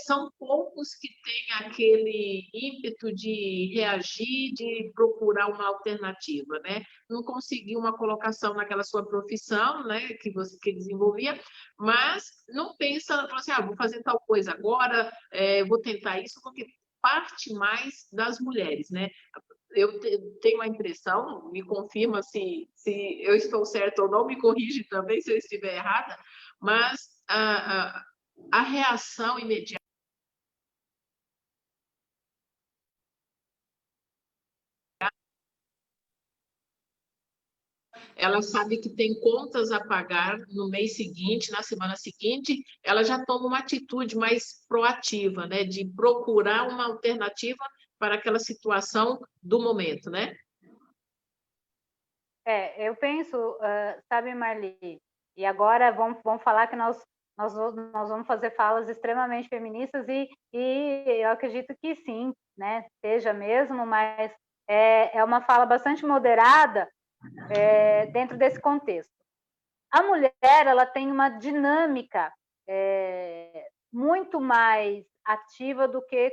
são poucos que têm aquele ímpeto de reagir, de procurar uma alternativa, né? Não conseguiu uma colocação naquela sua profissão, né, que você desenvolvia, mas não pensa, fala assim, vou fazer tal coisa agora, vou tentar isso, porque parte mais das mulheres, né? Eu tenho a impressão, me confirma se eu estou certa ou não, me corrige também se eu estiver errada, mas a reação imediata, ela sabe que tem contas a pagar no mês seguinte, na semana seguinte, ela já toma uma atitude mais proativa, né, de procurar uma alternativa para aquela situação do momento, né? Eu penso, sabe, Marli, e agora vamos falar que nós vamos fazer falas extremamente feministas e eu acredito que sim, né, seja mesmo, mas é uma fala bastante moderada dentro desse contexto. A mulher, ela tem uma dinâmica muito mais ativa do que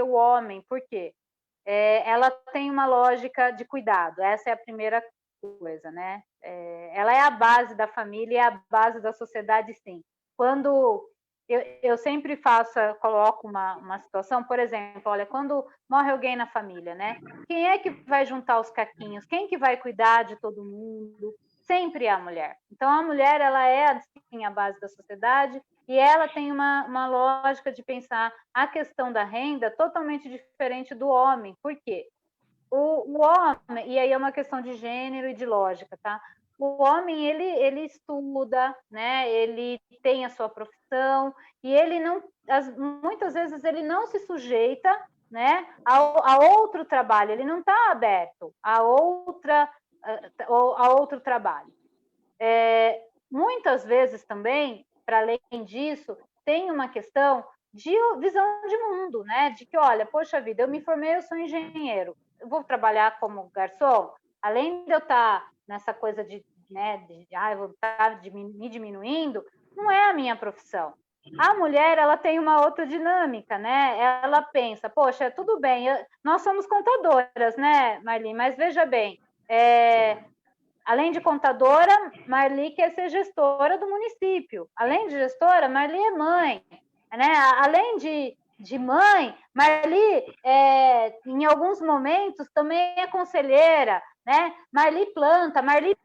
o homem, por quê? Ela tem uma lógica de cuidado, essa é a primeira coisa, né? Ela é a base da família, é a base da sociedade, sim. Quando eu sempre coloco uma situação, por exemplo, olha, quando morre alguém na família, né? Quem é que vai juntar os caquinhos? Quem que vai cuidar de todo mundo? Sempre é a mulher. Então, a mulher, ela é, assim, a base da sociedade, e ela tem uma lógica de pensar a questão da renda totalmente diferente do homem. Por quê? O homem, e aí é uma questão de gênero e de lógica, tá? O homem, ele estuda, né? Ele tem a sua profissão, e ele não, muitas vezes, ele não se sujeita, né, a outro trabalho, ele não está aberto a outro trabalho. Muitas vezes também, para além disso, tem uma questão de visão de mundo, né? De que, olha, poxa vida, eu me formei, eu sou engenheiro, eu vou trabalhar como garçom, além de eu estar nessa coisa eu vou estar me diminuindo, não é a minha profissão. A mulher, ela tem uma outra dinâmica, né? Ela pensa, poxa, tudo bem, nós somos contadoras, né, Marli? Mas veja bem, além de contadora, Marli quer ser gestora do município. Além de gestora, Marli é mãe. Né? Além de mãe, Marli, em alguns momentos, também é conselheira. Né? Marli planta, Marli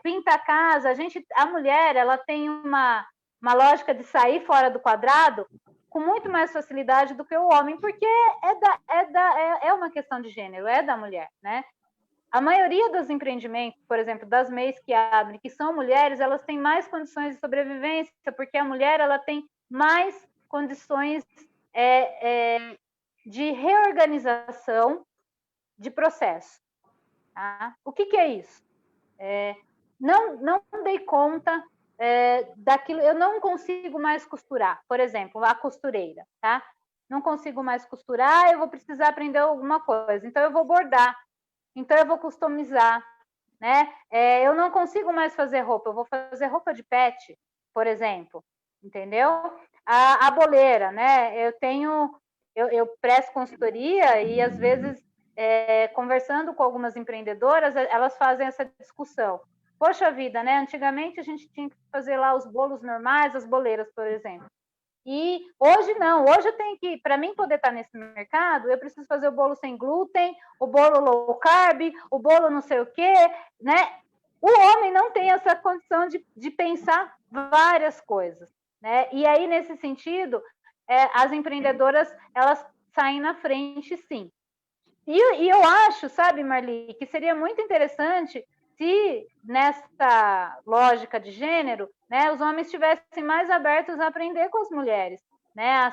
pinta a casa. A mulher, ela tem uma lógica de sair fora do quadrado com muito mais facilidade do que o homem, porque é uma questão de gênero, é da mulher, né? A maioria dos empreendimentos, por exemplo, das MEIs que abrem, que são mulheres, elas têm mais condições de sobrevivência, porque a mulher, ela tem mais condições de reorganização de processo. Tá? O que é isso? Não dei conta daquilo, eu não consigo mais costurar, por exemplo, a costureira, tá? Não consigo mais costurar, eu vou precisar aprender alguma coisa, então eu vou bordar. Então, eu vou customizar. né? Eu não consigo mais fazer roupa, eu vou fazer roupa de pet, por exemplo, entendeu? A boleira, né? Eu presto consultoria e, às vezes, conversando com algumas empreendedoras, elas fazem essa discussão. Poxa vida, né? Antigamente a gente tinha que fazer lá os bolos normais, as boleiras, por exemplo. E hoje não, hoje eu tenho que, para mim poder estar nesse mercado, eu preciso fazer o bolo sem glúten, o bolo low carb, o bolo não sei o quê, né? O homem não tem essa condição de pensar várias coisas, né? E aí, nesse sentido, as empreendedoras, elas saem na frente, sim. E eu acho, sabe, Marli, que seria muito interessante se, nessa lógica de gênero, né, os homens estivessem mais abertos a aprender com as mulheres, né,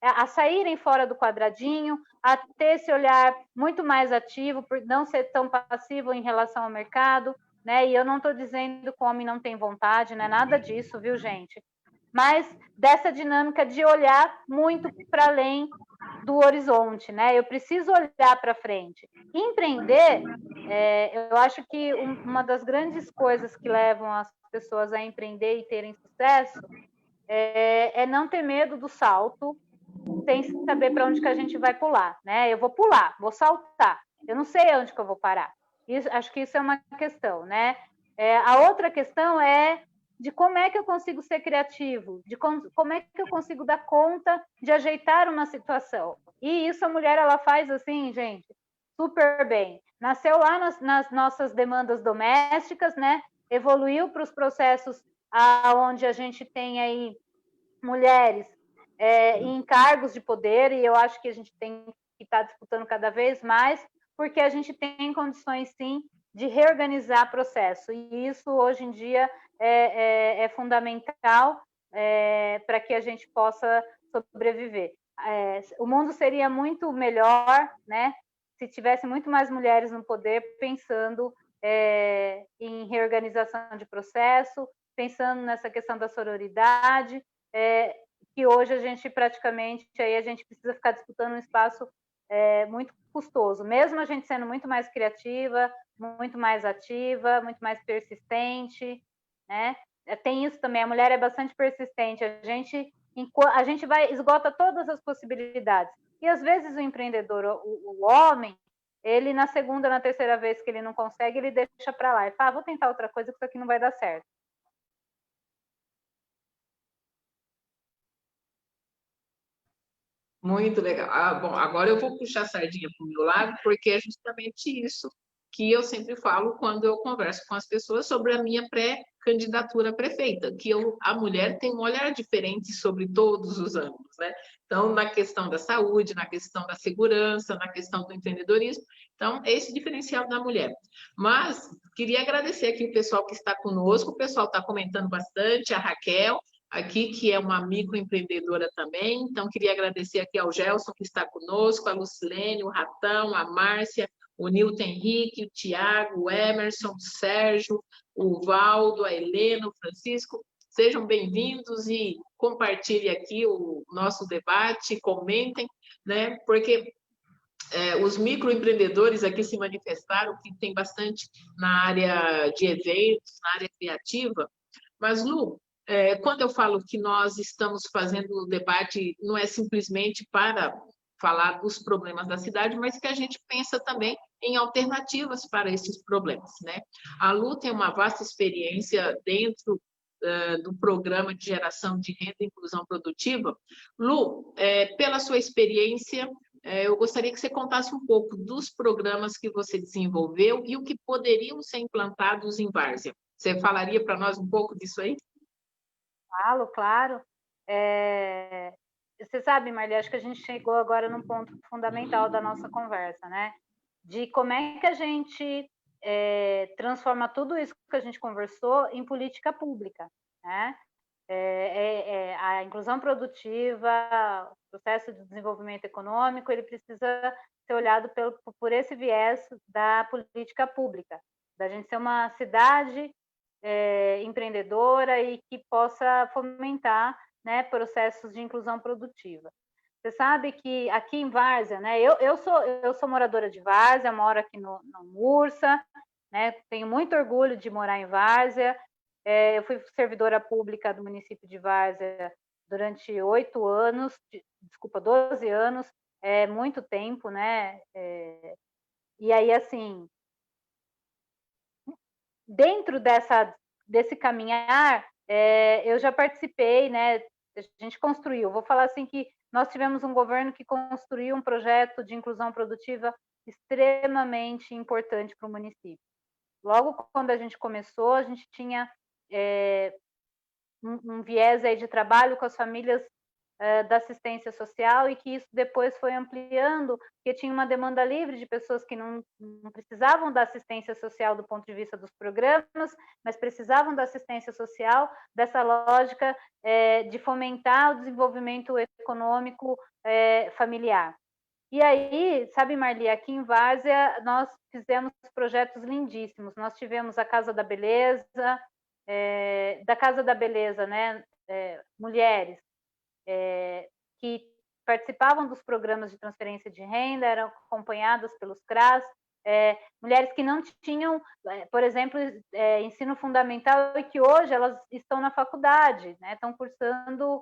a saírem fora do quadradinho, a ter esse olhar muito mais ativo, por não ser tão passivo em relação ao mercado, né? E eu não estou dizendo que o homem não tem vontade, não é nada disso, viu, gente? Mas dessa dinâmica de olhar muito para além do horizonte, né? Eu preciso olhar para frente. Empreender, eu acho que uma das grandes coisas que levam as pessoas a empreender e terem sucesso é não ter medo do salto, sem saber para onde que a gente vai pular, né? Eu vou pular, vou saltar, eu não sei onde que eu vou parar. Acho que isso é uma questão, né? A outra questão é de como é que eu consigo ser criativo, de como é que eu consigo dar conta de ajeitar uma situação. E isso a mulher, ela faz assim, gente, super bem. Nasceu lá nas nossas demandas domésticas, né? Evoluiu para os processos onde a gente tem aí mulheres em cargos de poder, e eu acho que a gente tem que estar disputando cada vez mais, porque a gente tem condições, sim, de reorganizar processo. E isso, hoje em dia, é fundamental para que a gente possa sobreviver. O mundo seria muito melhor, né, se tivesse muito mais mulheres no poder pensando em reorganização de processo, pensando nessa questão da sororidade, que hoje a gente praticamente, aí a gente precisa ficar disputando um espaço muito custoso, mesmo a gente sendo muito mais criativa, muito mais ativa, muito mais persistente, né? Tem isso também, a mulher é bastante persistente, a gente esgota todas as possibilidades. E às vezes o empreendedor, o homem, ele na segunda, na terceira vez que ele não consegue, ele deixa para lá e fala, vou tentar outra coisa que isso aqui não vai dar certo. Muito legal. Bom, agora eu vou puxar a sardinha para o meu lado, porque é justamente isso que eu sempre falo quando eu converso com as pessoas sobre a minha pré-candidatura a prefeita, que a mulher tem um olhar diferente sobre todos os ângulos, né? Então, na questão da saúde, na questão da segurança, na questão do empreendedorismo. Então, esse diferencial da mulher. Mas, queria agradecer aqui o pessoal que está conosco, o pessoal está comentando bastante, a Raquel, aqui, que é uma microempreendedora também. Então, queria agradecer aqui ao Gelson, que está conosco, a Lucilene, o Ratão, a Márcia, o Nilton Henrique, o Tiago, o Emerson, o Sérgio, o Valdo, a Helena, o Francisco. Sejam bem-vindos e compartilhem aqui o nosso debate, comentem, né? Porque os microempreendedores aqui se manifestaram, que tem bastante na área de eventos, na área criativa. Mas, Lu, quando eu falo que nós estamos fazendo o debate, não é simplesmente para falar dos problemas da cidade, mas que a gente pensa também em alternativas para esses problemas, né? A Lu tem uma vasta experiência dentro do programa de geração de renda e inclusão produtiva. Lu, pela sua experiência, eu gostaria que você contasse um pouco dos programas que você desenvolveu e o que poderiam ser implantados em Várzea. Você falaria para nós um pouco disso aí? Falo, claro. Você sabe, Marli, acho que a gente chegou agora num ponto fundamental da nossa conversa, né? De como é que a gente transforma tudo isso que a gente conversou em política pública, né? A inclusão produtiva, o processo de desenvolvimento econômico, ele precisa ser olhado por esse viés da política pública, da gente ser uma cidade empreendedora e que possa fomentar, né, processos de inclusão produtiva. Você sabe que aqui em Várzea, né, eu sou moradora de Várzea, moro aqui no Mursa, né? Tenho muito orgulho de morar em Várzea. Eu fui servidora pública do município de Várzea durante 12 anos, é muito tempo, né? E aí, assim, dentro desse caminhar, eu já participei, né? A gente construiu, vou falar assim que nós tivemos um governo que construiu um projeto de inclusão produtiva extremamente importante para o município. Logo quando a gente começou, a gente tinha um viés aí de trabalho com as famílias da assistência social, e que isso depois foi ampliando, porque tinha uma demanda livre de pessoas que não precisavam da assistência social do ponto de vista dos programas, mas precisavam da assistência social, dessa lógica de fomentar o desenvolvimento econômico familiar. E aí, sabe, Marli, aqui em Várzea nós fizemos projetos lindíssimos. Nós tivemos a Casa da Beleza, da Casa da Beleza, né, mulheres que participavam dos programas de transferência de renda, eram acompanhadas pelos CRAS, mulheres que não tinham, por exemplo, ensino fundamental, e que hoje elas estão na faculdade, né, estão cursando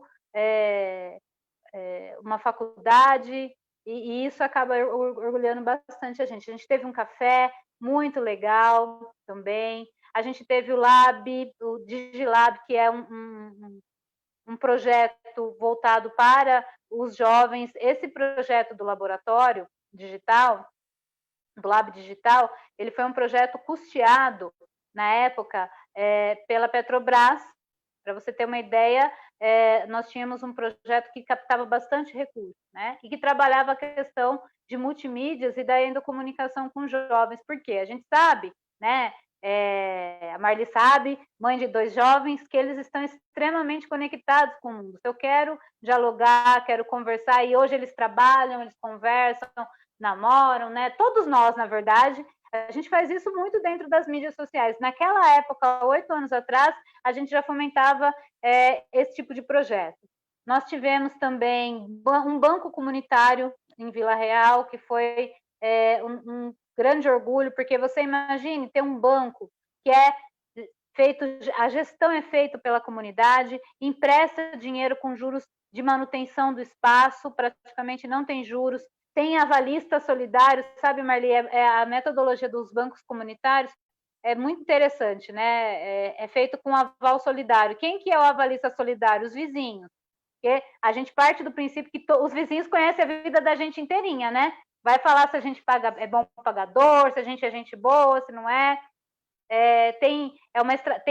uma faculdade, e isso acaba orgulhando bastante a gente. A gente teve um café muito legal também, a gente teve o Lab, o DigiLab, que é um projeto voltado para os jovens. Esse projeto do laboratório digital, do Lab Digital, ele foi um projeto custeado, na época, pela Petrobras. Para você ter uma ideia, nós tínhamos um projeto que captava bastante recurso, né? E que trabalhava a questão de multimídias e da endocomunicação com jovens. Por quê? A gente sabe, né? A Marli sabe, mãe de 2 jovens, que eles estão extremamente conectados com o mundo. Se eu quero dialogar, quero conversar, e hoje eles trabalham, eles conversam, namoram, né? Todos nós, na verdade, a gente faz isso muito dentro das mídias sociais. Naquela época, 8 anos atrás, a gente já fomentava esse tipo de projeto. Nós tivemos também um banco comunitário em Vila Real, que foi um grande orgulho, porque você imagine ter um banco que feito, a gestão é feita pela comunidade, empresta dinheiro com juros de manutenção do espaço, praticamente não tem juros, tem avalista solidário, sabe, Marli, a metodologia dos bancos comunitários é muito interessante, né? É feito com aval solidário. Quem que é o avalista solidário? Os vizinhos. Porque a gente parte do princípio que os vizinhos conhecem a vida da gente inteirinha, né? Vai falar se a gente é bom pagador, se a gente é gente boa, se não é. Tem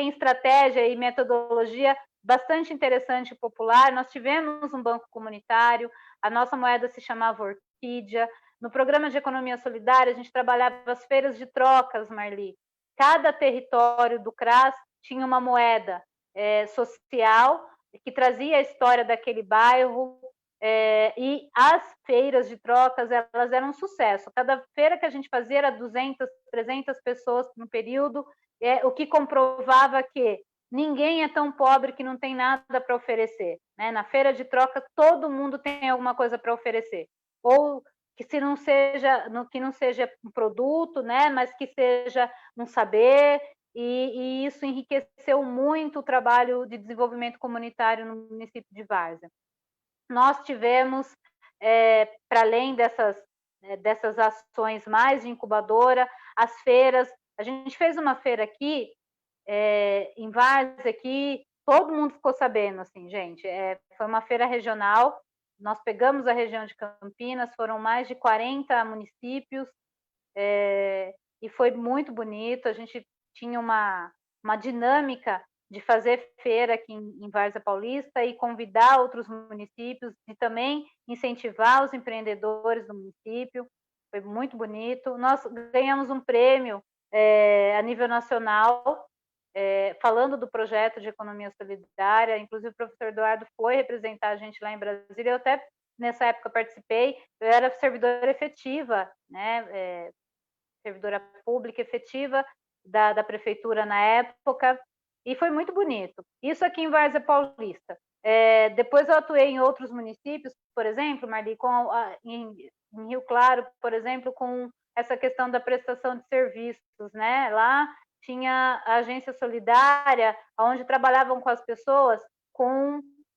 estratégia e metodologia bastante interessante e popular. Nós tivemos um banco comunitário, a nossa moeda se chamava Orquídea. No programa de economia solidária, a gente trabalhava as feiras de trocas, Marli. Cada território do CRAS tinha uma moeda social que trazia a história daquele bairro, e as feiras de trocas, elas eram um sucesso. Cada feira que a gente fazia era 200, 300 pessoas no período, o que comprovava que ninguém é tão pobre que não tem nada para oferecer, né? Na feira de troca, todo mundo tem alguma coisa para oferecer, ou que não seja um produto, né? Mas que seja um saber, e isso enriqueceu muito o trabalho de desenvolvimento comunitário no município de Várzea. Nós tivemos, para além dessas ações mais de incubadora, as feiras. A gente fez uma feira aqui, em Várzea, que todo mundo ficou sabendo, assim, gente. Foi uma feira regional, nós pegamos a região de Campinas, foram mais de 40 municípios, e foi muito bonito. A gente tinha uma dinâmica de fazer feira aqui em Várzea Paulista e convidar outros municípios, e também incentivar os empreendedores do município. Foi muito bonito. Nós ganhamos um prêmio a nível nacional, falando do projeto de economia solidária. Inclusive o professor Eduardo foi representar a gente lá em Brasília. Eu até nessa época participei. Eu era servidora efetiva, né? Servidora pública efetiva da prefeitura na época, e foi muito bonito. Isso aqui em Várzea Paulista. Depois eu atuei em outros municípios, por exemplo, Marli, em Rio Claro, por exemplo, com essa questão da prestação de serviços, né? Lá tinha a agência solidária, onde trabalhavam com as pessoas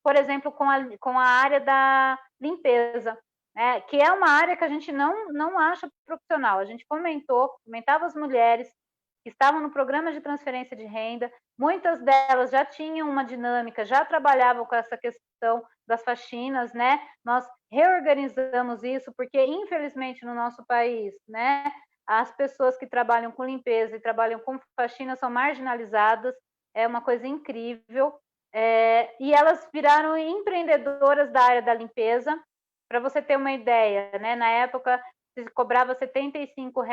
por exemplo, com a área da limpeza, né? Que é uma área que a gente não acha profissional. A gente fomentava as mulheres que estavam no programa de transferência de renda, muitas delas já tinham uma dinâmica, já trabalhavam com essa questão das faxinas, né? Nós reorganizamos isso, porque, infelizmente, no nosso país, né, as pessoas que trabalham com limpeza e trabalham com faxina são marginalizadas, é uma coisa incrível, e elas viraram empreendedoras da área da limpeza. Para você ter uma ideia, né, na época se cobrava R$ 75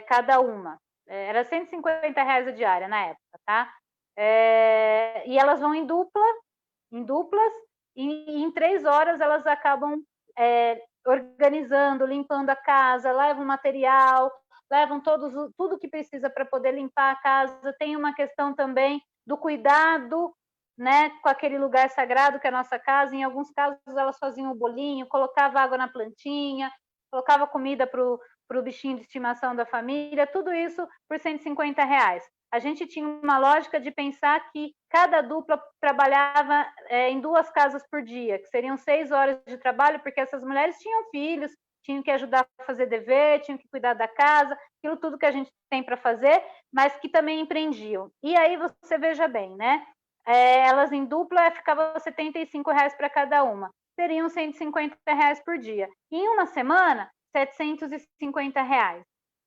cada uma. Era R$ 150 a diária na época, tá? E elas vão em duplas, e em 3 horas elas acabam organizando, limpando a casa, levam material, levam tudo que precisa para poder limpar a casa. Tem uma questão também do cuidado, né, com aquele lugar sagrado que é a nossa casa. Em alguns casos elas faziam o bolinho, colocava água na plantinha, colocava comida para o bichinho de estimação da família, tudo isso por R$ 150. A gente tinha uma lógica de pensar que cada dupla trabalhava em 2 casas por dia, que seriam 6 horas de trabalho, porque essas mulheres tinham filhos, tinham que ajudar a fazer dever, tinham que cuidar da casa, aquilo tudo que a gente tem para fazer, mas que também empreendiam. E aí você veja bem, né? Elas em dupla ficavam R$ 75 para cada uma, seriam R$ 150 por dia. E em uma semana, R$ 750,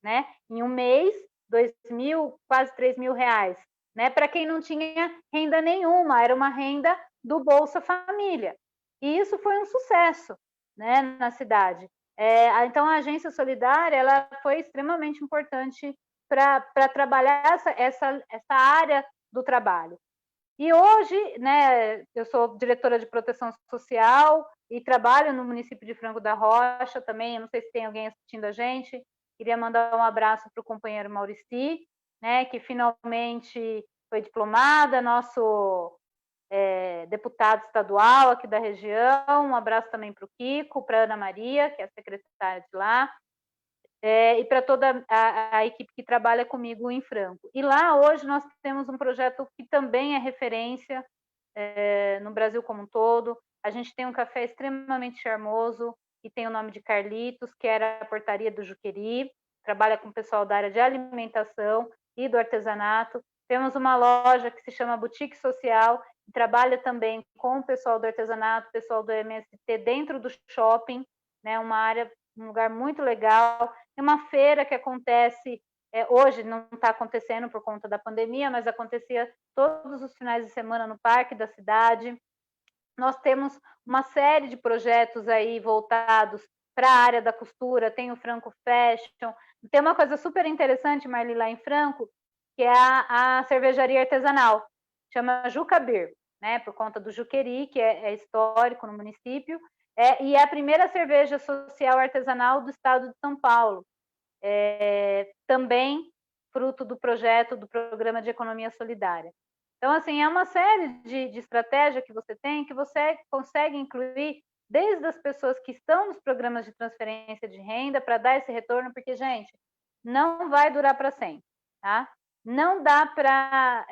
né? Em um mês, 2.000, quase R$ 3.000, né? Para quem não tinha renda nenhuma, era uma renda do Bolsa Família. E isso foi um sucesso, né, na cidade. Então, a agência solidária ela foi extremamente importante para trabalhar essa área do trabalho. E hoje, né, eu sou diretora de proteção social e trabalho no município de Franco da Rocha também. Eu não sei se tem alguém assistindo a gente. Queria mandar um abraço para o companheiro Maurici, né, que finalmente foi diplomada, nosso deputado estadual aqui da região. Um abraço também para o Kiko, para a Ana Maria, que é a secretária de lá, e para toda a equipe que trabalha comigo em Franco. E lá hoje nós temos um projeto que também é referência no Brasil como um todo. A gente tem um café extremamente charmoso, que tem o nome de Carlitos, que era a portaria do Juqueri, trabalha com o pessoal da área de alimentação e do artesanato. Temos uma loja que se chama Boutique Social, que trabalha também com o pessoal do artesanato, o pessoal do MST dentro do shopping, né, um lugar muito legal. Tem uma feira que acontece, hoje não está acontecendo por conta da pandemia, mas acontecia todos os finais de semana no parque da cidade. Nós temos uma série de projetos aí voltados para a área da costura, tem o Franco Fashion. Tem uma coisa super interessante, Marli, lá em Franco, que é a cervejaria artesanal, chama Juca Beer, né, por conta do Juqueri, que é histórico no município, e é a primeira cerveja social artesanal do estado de São Paulo, também fruto do projeto do Programa de Economia Solidária. Então, assim, é uma série de estratégia que você consegue incluir desde as pessoas que estão nos programas de transferência de renda para dar esse retorno, porque, gente, não vai durar para sempre, tá? Não dá para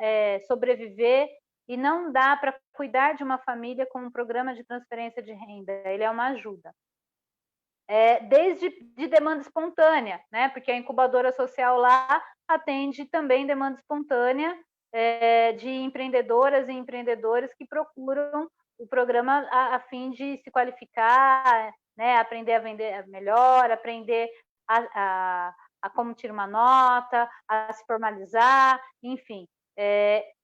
sobreviver e não dá para cuidar de uma família com um programa de transferência de renda. Ele é uma ajuda. Desde de demanda espontânea, né? Porque a incubadora social lá atende também demanda espontânea de empreendedoras e empreendedores que procuram o programa a fim de se qualificar, né? Aprender a vender melhor, aprender a como tirar uma nota, a se formalizar, enfim.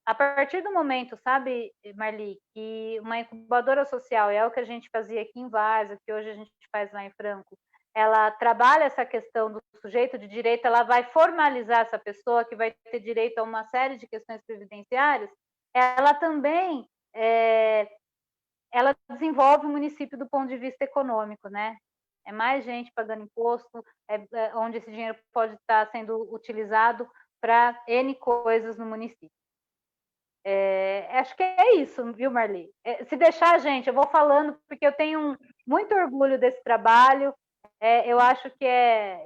A partir do momento, sabe, Marli, que uma incubadora social, é o que a gente fazia aqui em Várzea, que hoje a gente faz lá em Franco, ela trabalha essa questão do sujeito de direito, ela vai formalizar essa pessoa que vai ter direito a uma série de questões previdenciárias, ela também ela desenvolve o município do ponto de vista econômico, né? É mais gente pagando imposto, onde esse dinheiro pode estar sendo utilizado para N coisas no município. Acho que é isso, viu, Marli? Se deixar, gente, eu vou falando, porque eu tenho muito orgulho desse trabalho, Eu acho que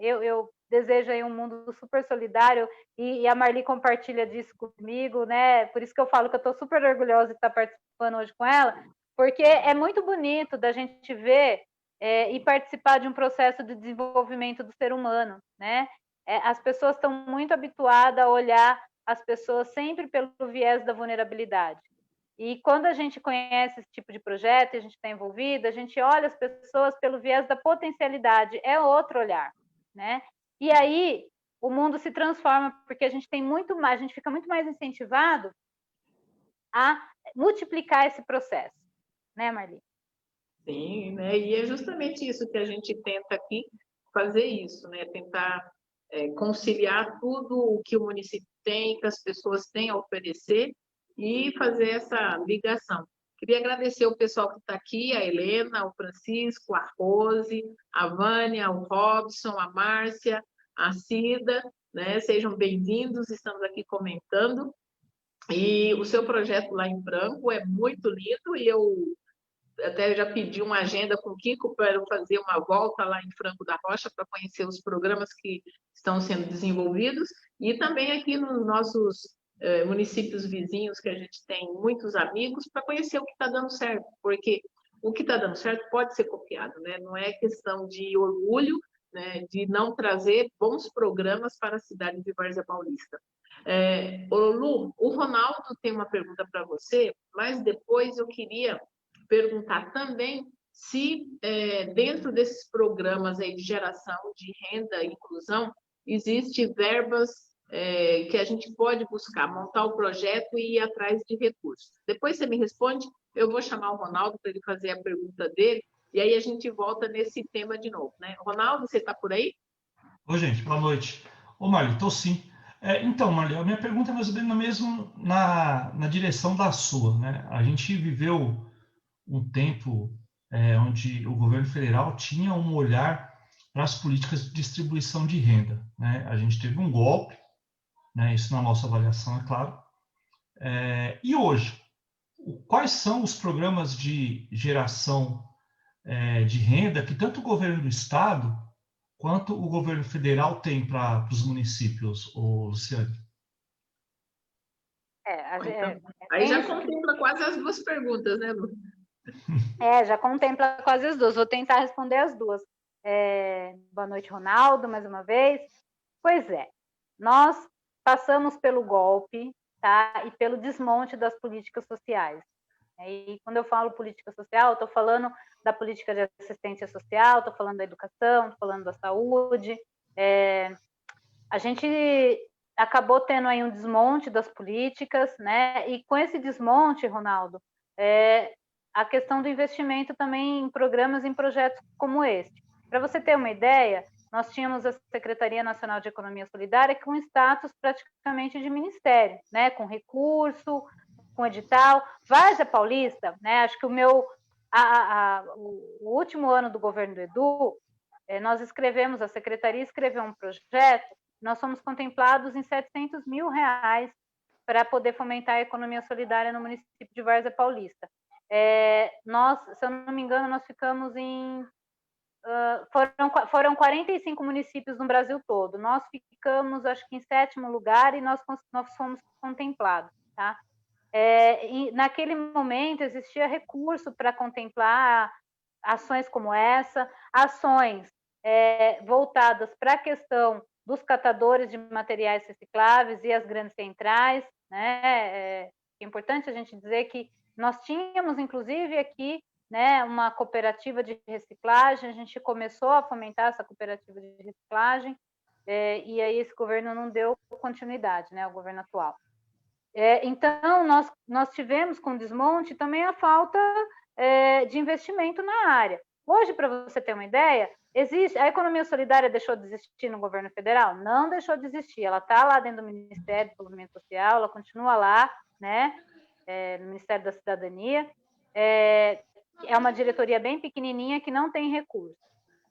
eu desejo aí um mundo super solidário, e a Marli compartilha disso comigo, né? Por isso que eu falo que eu estou super orgulhosa de estar participando hoje com ela, porque é muito bonito da gente ver e participar de um processo de desenvolvimento do ser humano, né? As pessoas estão muito habituadas a olhar as pessoas sempre pelo viés da vulnerabilidade. E quando a gente conhece esse tipo de projeto, e a gente está envolvida, a gente olha as pessoas pelo viés da potencialidade, é outro olhar, né? E aí o mundo se transforma, porque a gente tem muito mais, a gente fica muito mais incentivado a multiplicar esse processo, né, Marli? Sim, né? E é justamente isso que a gente tenta aqui fazer isso, né? Tentar conciliar tudo o que o município tem, que as pessoas têm a oferecer e fazer essa ligação. Queria agradecer o pessoal que está aqui, a Helena, o Francisco, a Rose, a Vânia, o Robson, a Márcia, a Cida, né? Sejam bem-vindos, estamos aqui comentando. E o seu projeto lá em Franco é muito lindo e eu até já pedi uma agenda com o Kiko para eu fazer uma volta lá em Franco da Rocha para conhecer os programas que estão sendo desenvolvidos e também aqui nos nossos municípios vizinhos, que a gente tem muitos amigos, para conhecer o que está dando certo, porque o que está dando certo pode ser copiado, né? Não é questão de orgulho, né, de não trazer bons programas para a cidade de Várzea Paulista. Lu, o Ronaldo tem uma pergunta para você, mas depois eu queria perguntar também se dentro desses programas aí de geração de renda e inclusão, existe verbas que a gente pode buscar, montar o projeto e ir atrás de recursos. Depois você me responde, eu vou chamar o Ronaldo para ele fazer a pergunta dele, e aí a gente volta nesse tema de novo, né? Ronaldo, você está por aí? Oi, gente, boa noite. Ô, Marli, estou sim. Então, Marli, a minha pergunta é mais ou menos na direção da sua, né? A gente viveu um tempo onde o governo federal tinha um olhar para as políticas de distribuição de renda, né? A gente teve um golpe, né? Isso na nossa avaliação, é claro. E hoje, quais são os programas de geração de renda que tanto o governo do estado quanto o governo federal tem para os municípios, Luciane? Então, aí já contempla quase as duas perguntas, né, Lu? Já contempla quase as duas. Vou tentar responder as duas. Boa noite, Ronaldo, mais uma vez. Pois é, nós passamos pelo golpe, tá? E pelo desmonte das políticas sociais. E quando eu falo política social, estou falando da política de assistência social, estou falando da educação, estou falando da saúde. A gente acabou tendo aí um desmonte das políticas, né? E com esse desmonte, Ronaldo, a questão do investimento também em programas, em projetos como este. Para você ter uma ideia, nós tínhamos a Secretaria Nacional de Economia Solidária com status praticamente de ministério, né? Com recurso, com edital. Várzea Paulista, né? Acho que o último ano do governo do Edu, nós escrevemos, a secretaria escreveu um projeto, nós fomos contemplados em R$700 mil para poder fomentar a economia solidária no município de Várzea Paulista. Nós, se eu não me engano, nós ficamos em... foram 45 municípios no Brasil todo. Nós ficamos, acho que em 7º lugar, e nós fomos contemplados, tá? E naquele momento existia recurso para contemplar ações como essa, ações voltadas para a questão dos catadores de materiais recicláveis e as grandes centrais, né? É importante a gente dizer que nós tínhamos, inclusive, aqui, né, uma cooperativa de reciclagem, a gente começou a fomentar essa cooperativa de reciclagem, e aí esse governo não deu continuidade, né, o governo atual. Então, nós tivemos com o desmonte também a falta de investimento na área. Hoje, para você ter uma ideia, a economia solidária deixou de existir no governo federal? Não deixou de existir, ela está lá dentro do Ministério do Desenvolvimento Social, ela continua lá, né, no Ministério da Cidadania, é uma diretoria bem pequenininha que não tem recurso.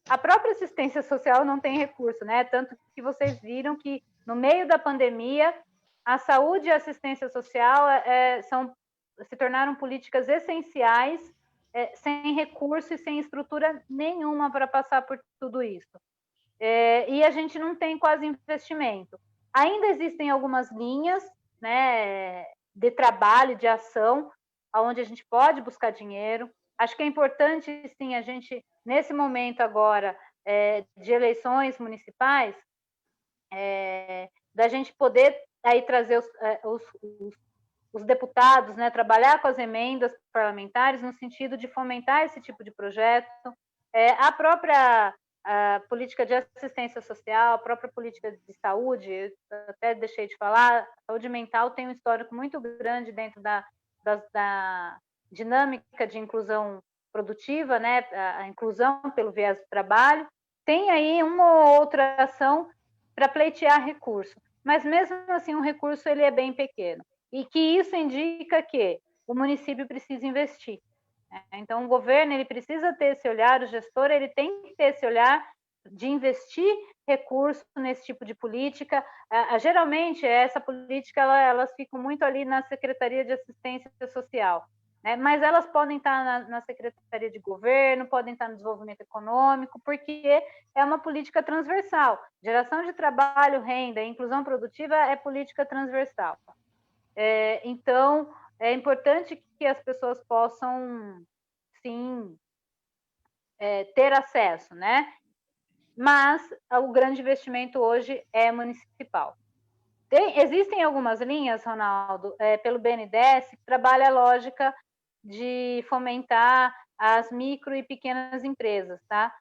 A própria assistência social não tem recurso, né, tanto que vocês viram que no meio da pandemia, a saúde e a assistência social se tornaram políticas essenciais sem recurso e sem estrutura nenhuma para passar por tudo isso. E a gente não tem quase investimento. Ainda existem algumas linhas, né, de trabalho, de ação, onde a gente pode buscar dinheiro. Acho que é importante, sim, a gente, nesse momento agora de eleições municipais, da gente poder aí trazer os deputados, né, trabalhar com as emendas parlamentares no sentido de fomentar esse tipo de projeto. A própria política de assistência social, a própria política de saúde, eu até deixei de falar, a saúde mental tem um histórico muito grande dentro da dinâmica de inclusão produtiva, né, a inclusão pelo viés do trabalho. Tem aí uma ou outra ação para pleitear recurso, mas mesmo assim o recurso ele é bem pequeno, e que isso indica que o município precisa investir. Então, o governo ele precisa ter esse olhar, o gestor ele tem que ter esse olhar de investir recurso nesse tipo de política. Geralmente, essa política, elas ficam muito ali na Secretaria de Assistência Social, né? Mas elas podem estar na Secretaria de Governo, podem estar no Desenvolvimento Econômico, porque é uma política transversal. Geração de trabalho, renda, inclusão produtiva é política transversal. Então, é importante que as pessoas possam, sim, ter acesso, né? Mas o grande investimento hoje é municipal. Existem algumas linhas, Ronaldo, pelo BNDES, que trabalha a lógica de fomentar as micro e pequenas empresas, tá?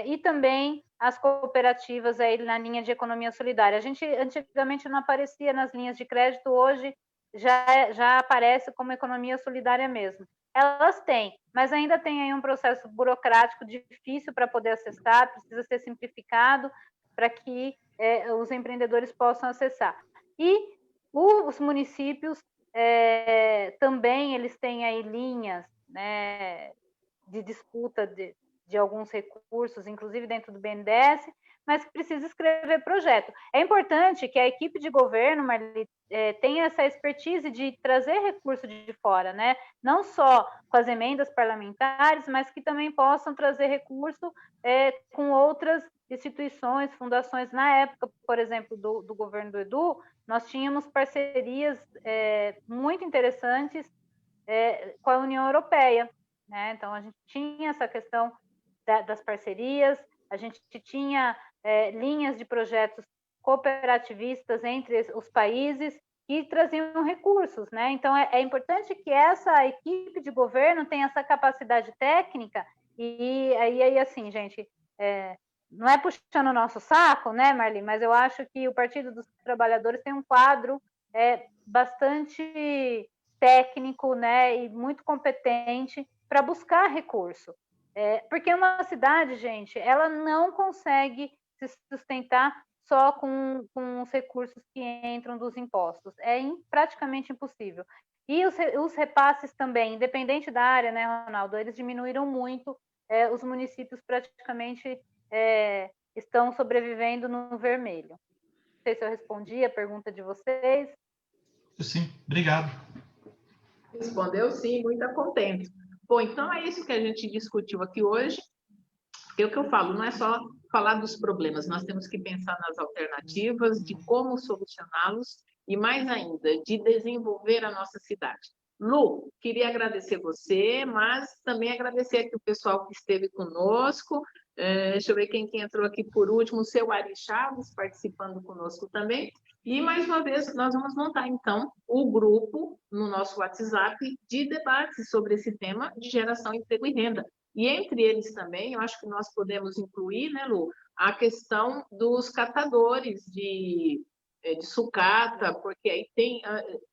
E também as cooperativas aí na linha de economia solidária. A gente antigamente não aparecia nas linhas de crédito, hoje já aparece como economia solidária mesmo. Elas têm, mas ainda tem aí um processo burocrático difícil para poder acessar, precisa ser simplificado para que os empreendedores possam acessar. E os municípios também eles têm aí linhas, né, de disputa de alguns recursos, inclusive dentro do BNDES, mas que precisa escrever projeto. É importante que a equipe de governo, Marli, tenha essa expertise de trazer recurso de fora, né? Não só com as emendas parlamentares, mas que também possam trazer recurso com outras instituições, fundações. Na época, por exemplo, do governo do Edu, nós tínhamos parcerias muito interessantes com a União Europeia, né? Então, a gente tinha essa questão das parcerias, a gente tinha linhas de projetos cooperativistas entre os países que traziam recursos, né? Então, é importante que essa equipe de governo tenha essa capacidade técnica e aí assim, gente, não é puxando o nosso saco, né, Marli, mas eu acho que o Partido dos Trabalhadores tem um quadro bastante técnico, né, e muito competente para buscar recurso. Porque uma cidade, gente, ela não consegue se sustentar só com os recursos que entram dos impostos. Praticamente impossível. E os repasses também, independente da área, né, Ronaldo, eles diminuíram muito. Os municípios praticamente estão sobrevivendo no vermelho. Não sei se eu respondi a pergunta de vocês. Sim, obrigado. Respondeu sim, muito contente. Bom, então é isso que a gente discutiu aqui hoje. Porque o que eu falo não é só falar dos problemas, nós temos que pensar nas alternativas, de como solucioná-los e, mais ainda, de desenvolver a nossa cidade. Lu, queria agradecer você, mas também agradecer aqui o pessoal que esteve conosco. Deixa eu ver quem entrou aqui por último, o seu Ari Chaves, participando conosco também. E, mais uma vez, nós vamos montar, então, o grupo no nosso WhatsApp de debates sobre esse tema de geração, emprego e renda. E entre eles também, eu acho que nós podemos incluir, né, Lu, a questão dos catadores de sucata, porque aí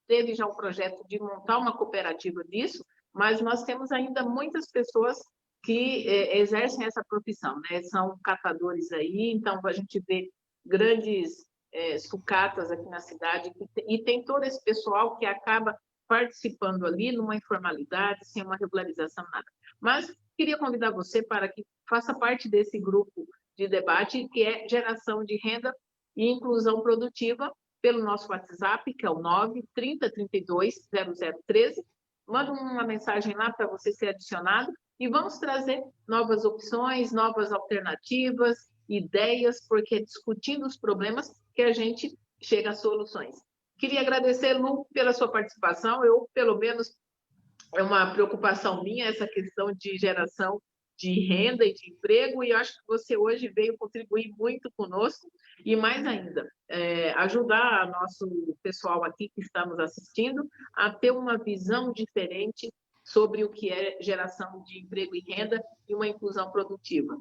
teve já um projeto de montar uma cooperativa disso, mas nós temos ainda muitas pessoas que exercem essa profissão, né? São catadores aí, então a gente vê grandes sucatas aqui na cidade, e tem todo esse pessoal que acaba participando ali numa informalidade, sem uma regularização, nada. Mas queria convidar você para que faça parte desse grupo de debate, que é geração de renda e inclusão produtiva, pelo nosso WhatsApp, que é o 9 30 32 0013, manda uma mensagem lá para você ser adicionado e vamos trazer novas opções, novas alternativas, ideias, porque é discutindo os problemas que a gente chega a soluções. Queria agradecer, Lu, pela sua participação. Eu, pelo menos, é uma preocupação minha essa questão de geração de renda e de emprego, e eu acho que você hoje veio contribuir muito conosco, e mais ainda, ajudar nosso pessoal aqui que está nos assistindo a ter uma visão diferente sobre o que é geração de emprego e renda e uma inclusão produtiva.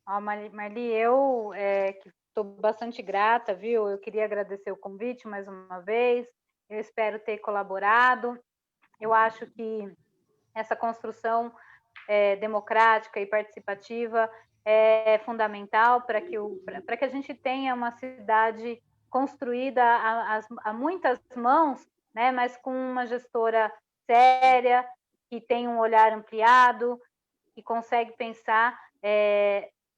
Marli, eu que estou bastante grata, viu? Eu queria agradecer o convite mais uma vez, eu espero ter colaborado. Eu acho que essa construção democrática e participativa é fundamental para que a gente tenha uma cidade construída a muitas mãos, né, mas com uma gestora séria, que tem um olhar ampliado, que consegue pensar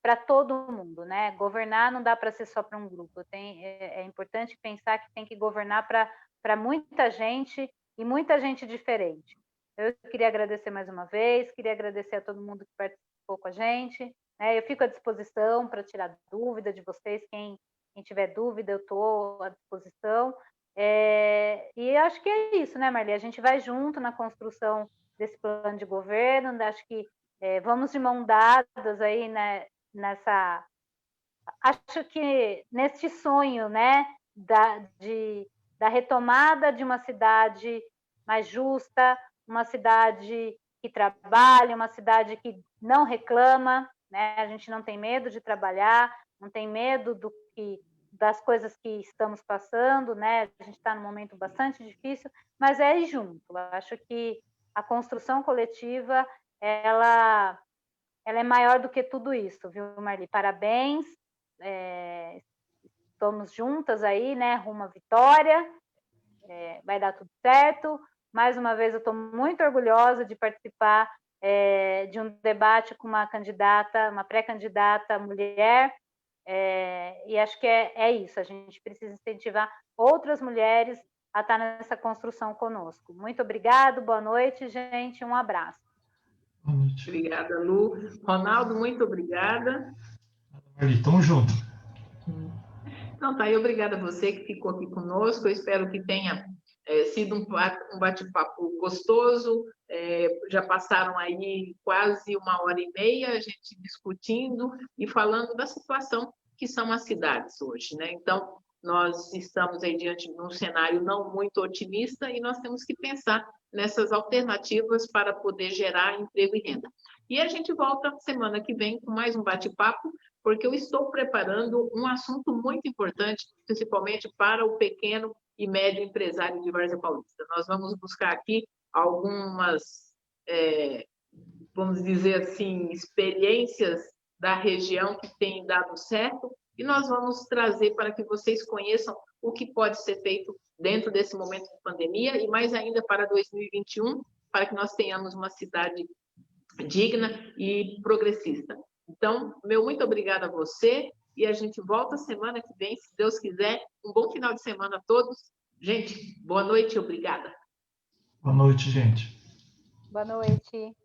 para todo mundo, né? Governar não dá para ser só para um grupo. É importante pensar que tem que governar para muita gente e muita gente diferente. Eu queria agradecer mais uma vez, queria agradecer a todo mundo que participou com a gente. Eu fico à disposição para tirar dúvida de vocês. Quem tiver dúvida, eu estou à disposição. E acho que é isso, né, Marli? A gente vai junto na construção desse plano de governo. Acho que vamos de mão dadas aí, né, acho que neste sonho, né, da retomada de uma cidade mais justa, uma cidade que trabalha, uma cidade que não reclama, né? A gente não tem medo de trabalhar, não tem medo das coisas que estamos passando, né? A gente está num momento bastante difícil, mas é ir junto. Eu acho que a construção coletiva, ela é maior do que tudo isso, viu, Marli? Parabéns, estamos juntas aí, né, rumo à vitória, vai dar tudo certo. Mais uma vez, eu estou muito orgulhosa de participar de um debate com uma candidata, uma pré-candidata mulher, e acho que é isso, a gente precisa incentivar outras mulheres a estar nessa construção conosco. Muito obrigado, boa noite, gente, um abraço. Boa noite. Obrigada, Lu. Ronaldo, muito obrigada. Tamo junto. Então, tá aí, obrigada a você que ficou aqui conosco. Eu espero que tenha sido um bate-papo gostoso. Já passaram aí quase 1h30 a gente discutindo e falando da situação que são as cidades hoje, né? Então, nós estamos aí diante de um cenário não muito otimista e nós temos que pensar nessas alternativas para poder gerar emprego e renda. E a gente volta semana que vem com mais um bate-papo, porque eu estou preparando um assunto muito importante, principalmente para o pequeno e médio empresário de Várzea Paulista. Nós vamos buscar aqui algumas, vamos dizer assim, experiências da região que têm dado certo, e nós vamos trazer para que vocês conheçam o que pode ser feito dentro desse momento de pandemia, e mais ainda para 2021, para que nós tenhamos uma cidade digna e progressista. Então, meu muito obrigada a você, e a gente volta semana que vem, se Deus quiser. Um bom final de semana a todos. Gente, boa noite e obrigada. Boa noite, gente. Boa noite.